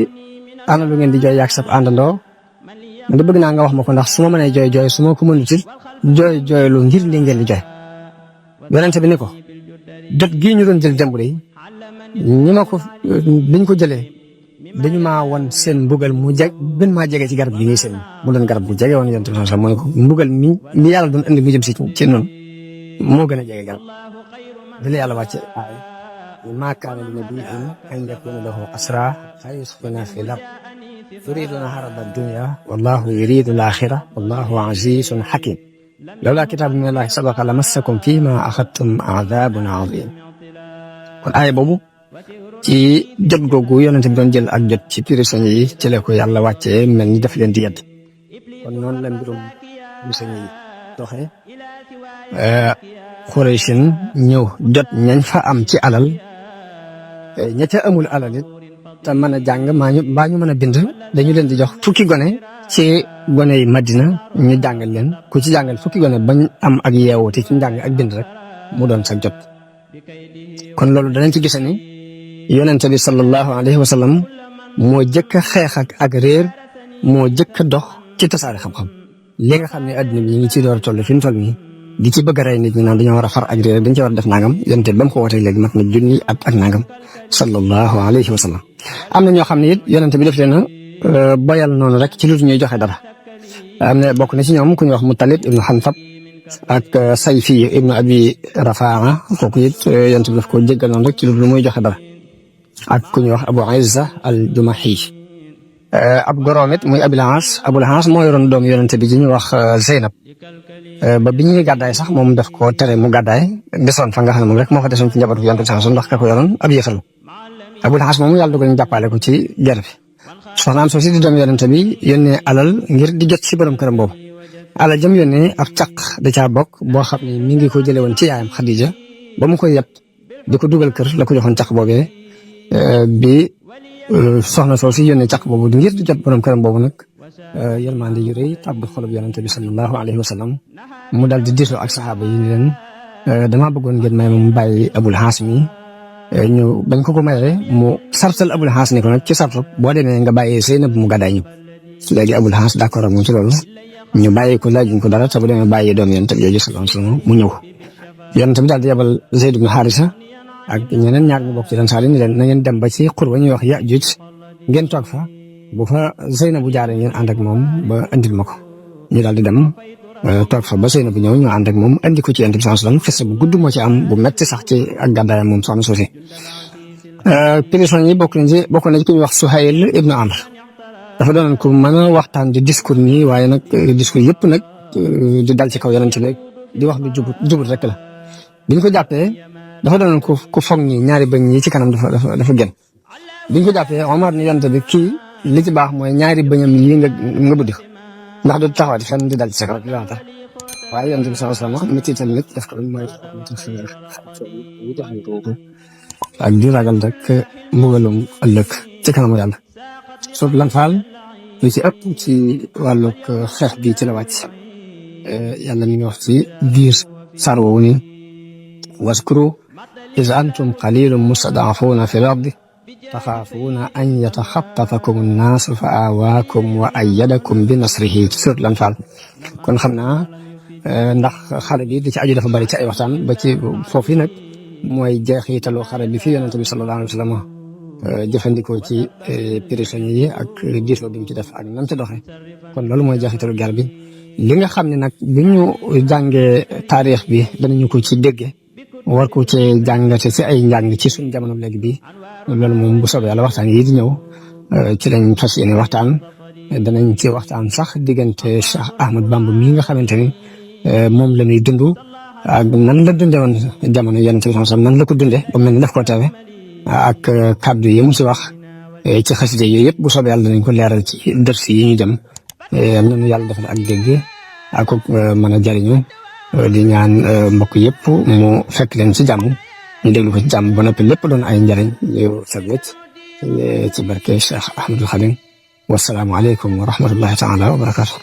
ana lu ngeen di jooy yàgg sab àndandoo man de bëgg naa nga wax ma ko ndax su ma mënee jooy su ma ko mënut it jooy lu ngir li ngeen di jooy yonente bi ni ko jot gii ñu doon jël démb yi ñi ma ko biñ ko jëlee dañu maa won seen mbugal mu gën maa jege ci garab gi ñuy seen mu doon garab bu jege woon yonent bi sax mooy ko mbugal mi yàlla doon indi mu jëm si ci noonu moo gën a jege garab bi la yàlla wàcce aay maa kaana li nabiyyin an yakuuna lahu asraa hattaa yuskhina fil ard yuriiduuna arada dunya wallaahu yuriidu al-aaxira wallaahu aziizun hakiim lawlaa kitaabun mina llaahi sabaqa lamassakum fiimaa axadtum azaabun aziim kon aaya boobu ci jot googu yonent bi doon jël ak jot ci prisonniers yi ci la ko yàlla wàccee mel ni daf leen di yedd kon noonu la mbirum prisonniers yi doxee Qurayshin ñëw jot ñañ fa am ci alal ña ca amul alal it te mën a jàng mbaa ñu mën a bind dañu leen di jox fukki gone ci gone yi Madina ñu jàngal leen ku ci jàngal fukki gone bañ am ak yeewute ci njàng ak bind rek mu doon sa jot kon loolu danañ ci gise ni yonente bi sallallahu alayhi wa sallam moo jëkk a xeex ak réer moo jëkk a dox ci tasaare xam-xam li nga xam ne adduna bi ñu ngi ci door a toll fi mu toll nii di ci bëgg a rey nit ñi naan dañoo war a far ak réer dañ ci war a def nangam yonente bi ba mu ko wootee léegi mat na junni at ak nangam sallallahu alayhi wa sallam am na ñoo xam ne it yonente bi def leen a boyal noonu rek ci lu ñuy joxe dara am na bokk na ci ñoom ku ñuy wax Mutalib ibnu Xanfab ak Sayfi ibnu Abi Rafaa kooku it yonente bi daf ko jéggal noonu rek ci lu muy joxe dara ak ku ñuy wax Abu Izza al-Jumahi ab goroom it muy Abul Aas moo yoroon doom yonente bi ji ñuy wax Zeynab ba bi ñuy gàddaay sax moom daf ko tere mu gàddaay desoon fa nga xam ne moom rek moo fa desoon ci njabootu yonente bi sax ndax ka ko yoroon ab yëfal Abul Aas moom yàlla dogal ñu jàppale ko ci guerre bi soxnaam soo si di doom yonente bi yónnee alal ngir di jot ci borom këram boobu alal jëm yónnee ab caq da caa bokk boo xam ne mi ngi ko jëlee woon ci yaayam Xadija ba mu koy yeb di ko dugal kër la ko joxoon caq boobee bi soxna soo si yónnee caq boobu ngir di jot borom këram boobu nag yërmande yu rëy tàbbi xolub yonente bi sallallahu alayhi wa sallam mu dal di diisoo ak saxaaba yi leen damaa bëggoon ngeen may ma mu bàyyi Abul Aas mi ñu bañ ko mayee mu sartal Abul Aas ni ko nag ci sartal boo demee nga bàyyi Zeynab mu gàddaay ñu léegi Abul Aas d'accord ak moom ci loolu ñu bàyyi ko laajuñ ko dara te bu demee bàyyi doom yonente bi sallallahu alayhi wa sallam mu ñëw yonente bi daal di yabal Zayd ibn Haarisa ak ñeneen ñaar ñu bokk ci Ansaar ni leen na ngeen dem ba ci xur ba ñuy wax Yaajuuj ngeen toog fa bu fa Zeynab bu jaaree ngeen ànd ak moom ba andil ma ko ñu daal di dem toog fa ba Zeynab bu ñëw ñu ànd ak moom andi ko ci Yonent bi sallallahu alayhi wasallam xisa bu gudd moo ci am bu metti sax ci ak gàddaayam moom soxna soosi prison yi bokk na ci ku ñuy wax Suhayl ibnu Amr dafa doonoon ku mën a waxtaan di discours nii waaye nag discours yëpp nag di dal ci kaw Yonent bi di wax lu jubut rek la biñ ko jàppee dafa doonoon ku foog ñi ñaari bëñ yi ci kanam dafa gën biñ ko jàppee Omar ni Yonent bi kii li ci baax mooy ñaari bëñam yi nga buddi ko ndax du taxawati fenn di dal ci sa kaw waaye Yonent bi sallallahu alayhi wasallam métti tamit def ko mooy ak di ragal rek mbugalum ëllëg ci kanamu yàlla soo lan faal lu ci ëpp ci wàllug xeex bi ci la wàcc yàlla mi ngi wax ci biir saar woowu ni waskuru iz antum qalilun mustad'afuuna fil ardi taxaafuuna an yataxattafakum annaasu fa aawaakum wa ayyadakum bi nasrihi surat Anfaal kon xam naa ndax xare bi di ci aju dafa bari ci ay waxtaan ba ci foofu nag mooy jeexitalu xare bi fi yonente bi sallallahu alayhi wa sallam jëfandikoo ci prisonniers yi ak diisoo bi mu ci def ak nam ci doxe kon loolu mooy jeexitalu guerre bi li nga xam ne nag bi ñu jàngee taarix bi danañu ko ci dégge war ko ci jàngate ci ay njàng ci suñu jamono léegi bi loolu moom bu soobee yàlla waxtaan yi di ñëw ci lañ fas yéene waxtaan danañ ci waxtaan sax diggante Cheikh Ahmad Bamba mi nga xamante ni moom la ñuy dund ak nan la dundee woon jamono Yonent bi sallallahu alayhi wasallam nan la ko dundee ba mel ni daf koo teewe ak kaddu yi mu ci wax ci xasida yooyu yëpp bu soobee yàlla danañ ko leeral ci dërs yi ñu dem am nañu yàlla defal ak dégg ak mën a jariñu di ñaan mbokk yëpp mu fekk leen ci jàmm ñu déglu ko ci jàmm ba noppi lépp doon ay njariñ yu set wecc ci barke Cheikh Ahmadul Khadim wasalaamu aleykum wa rahmatullahi taala wa barakatuh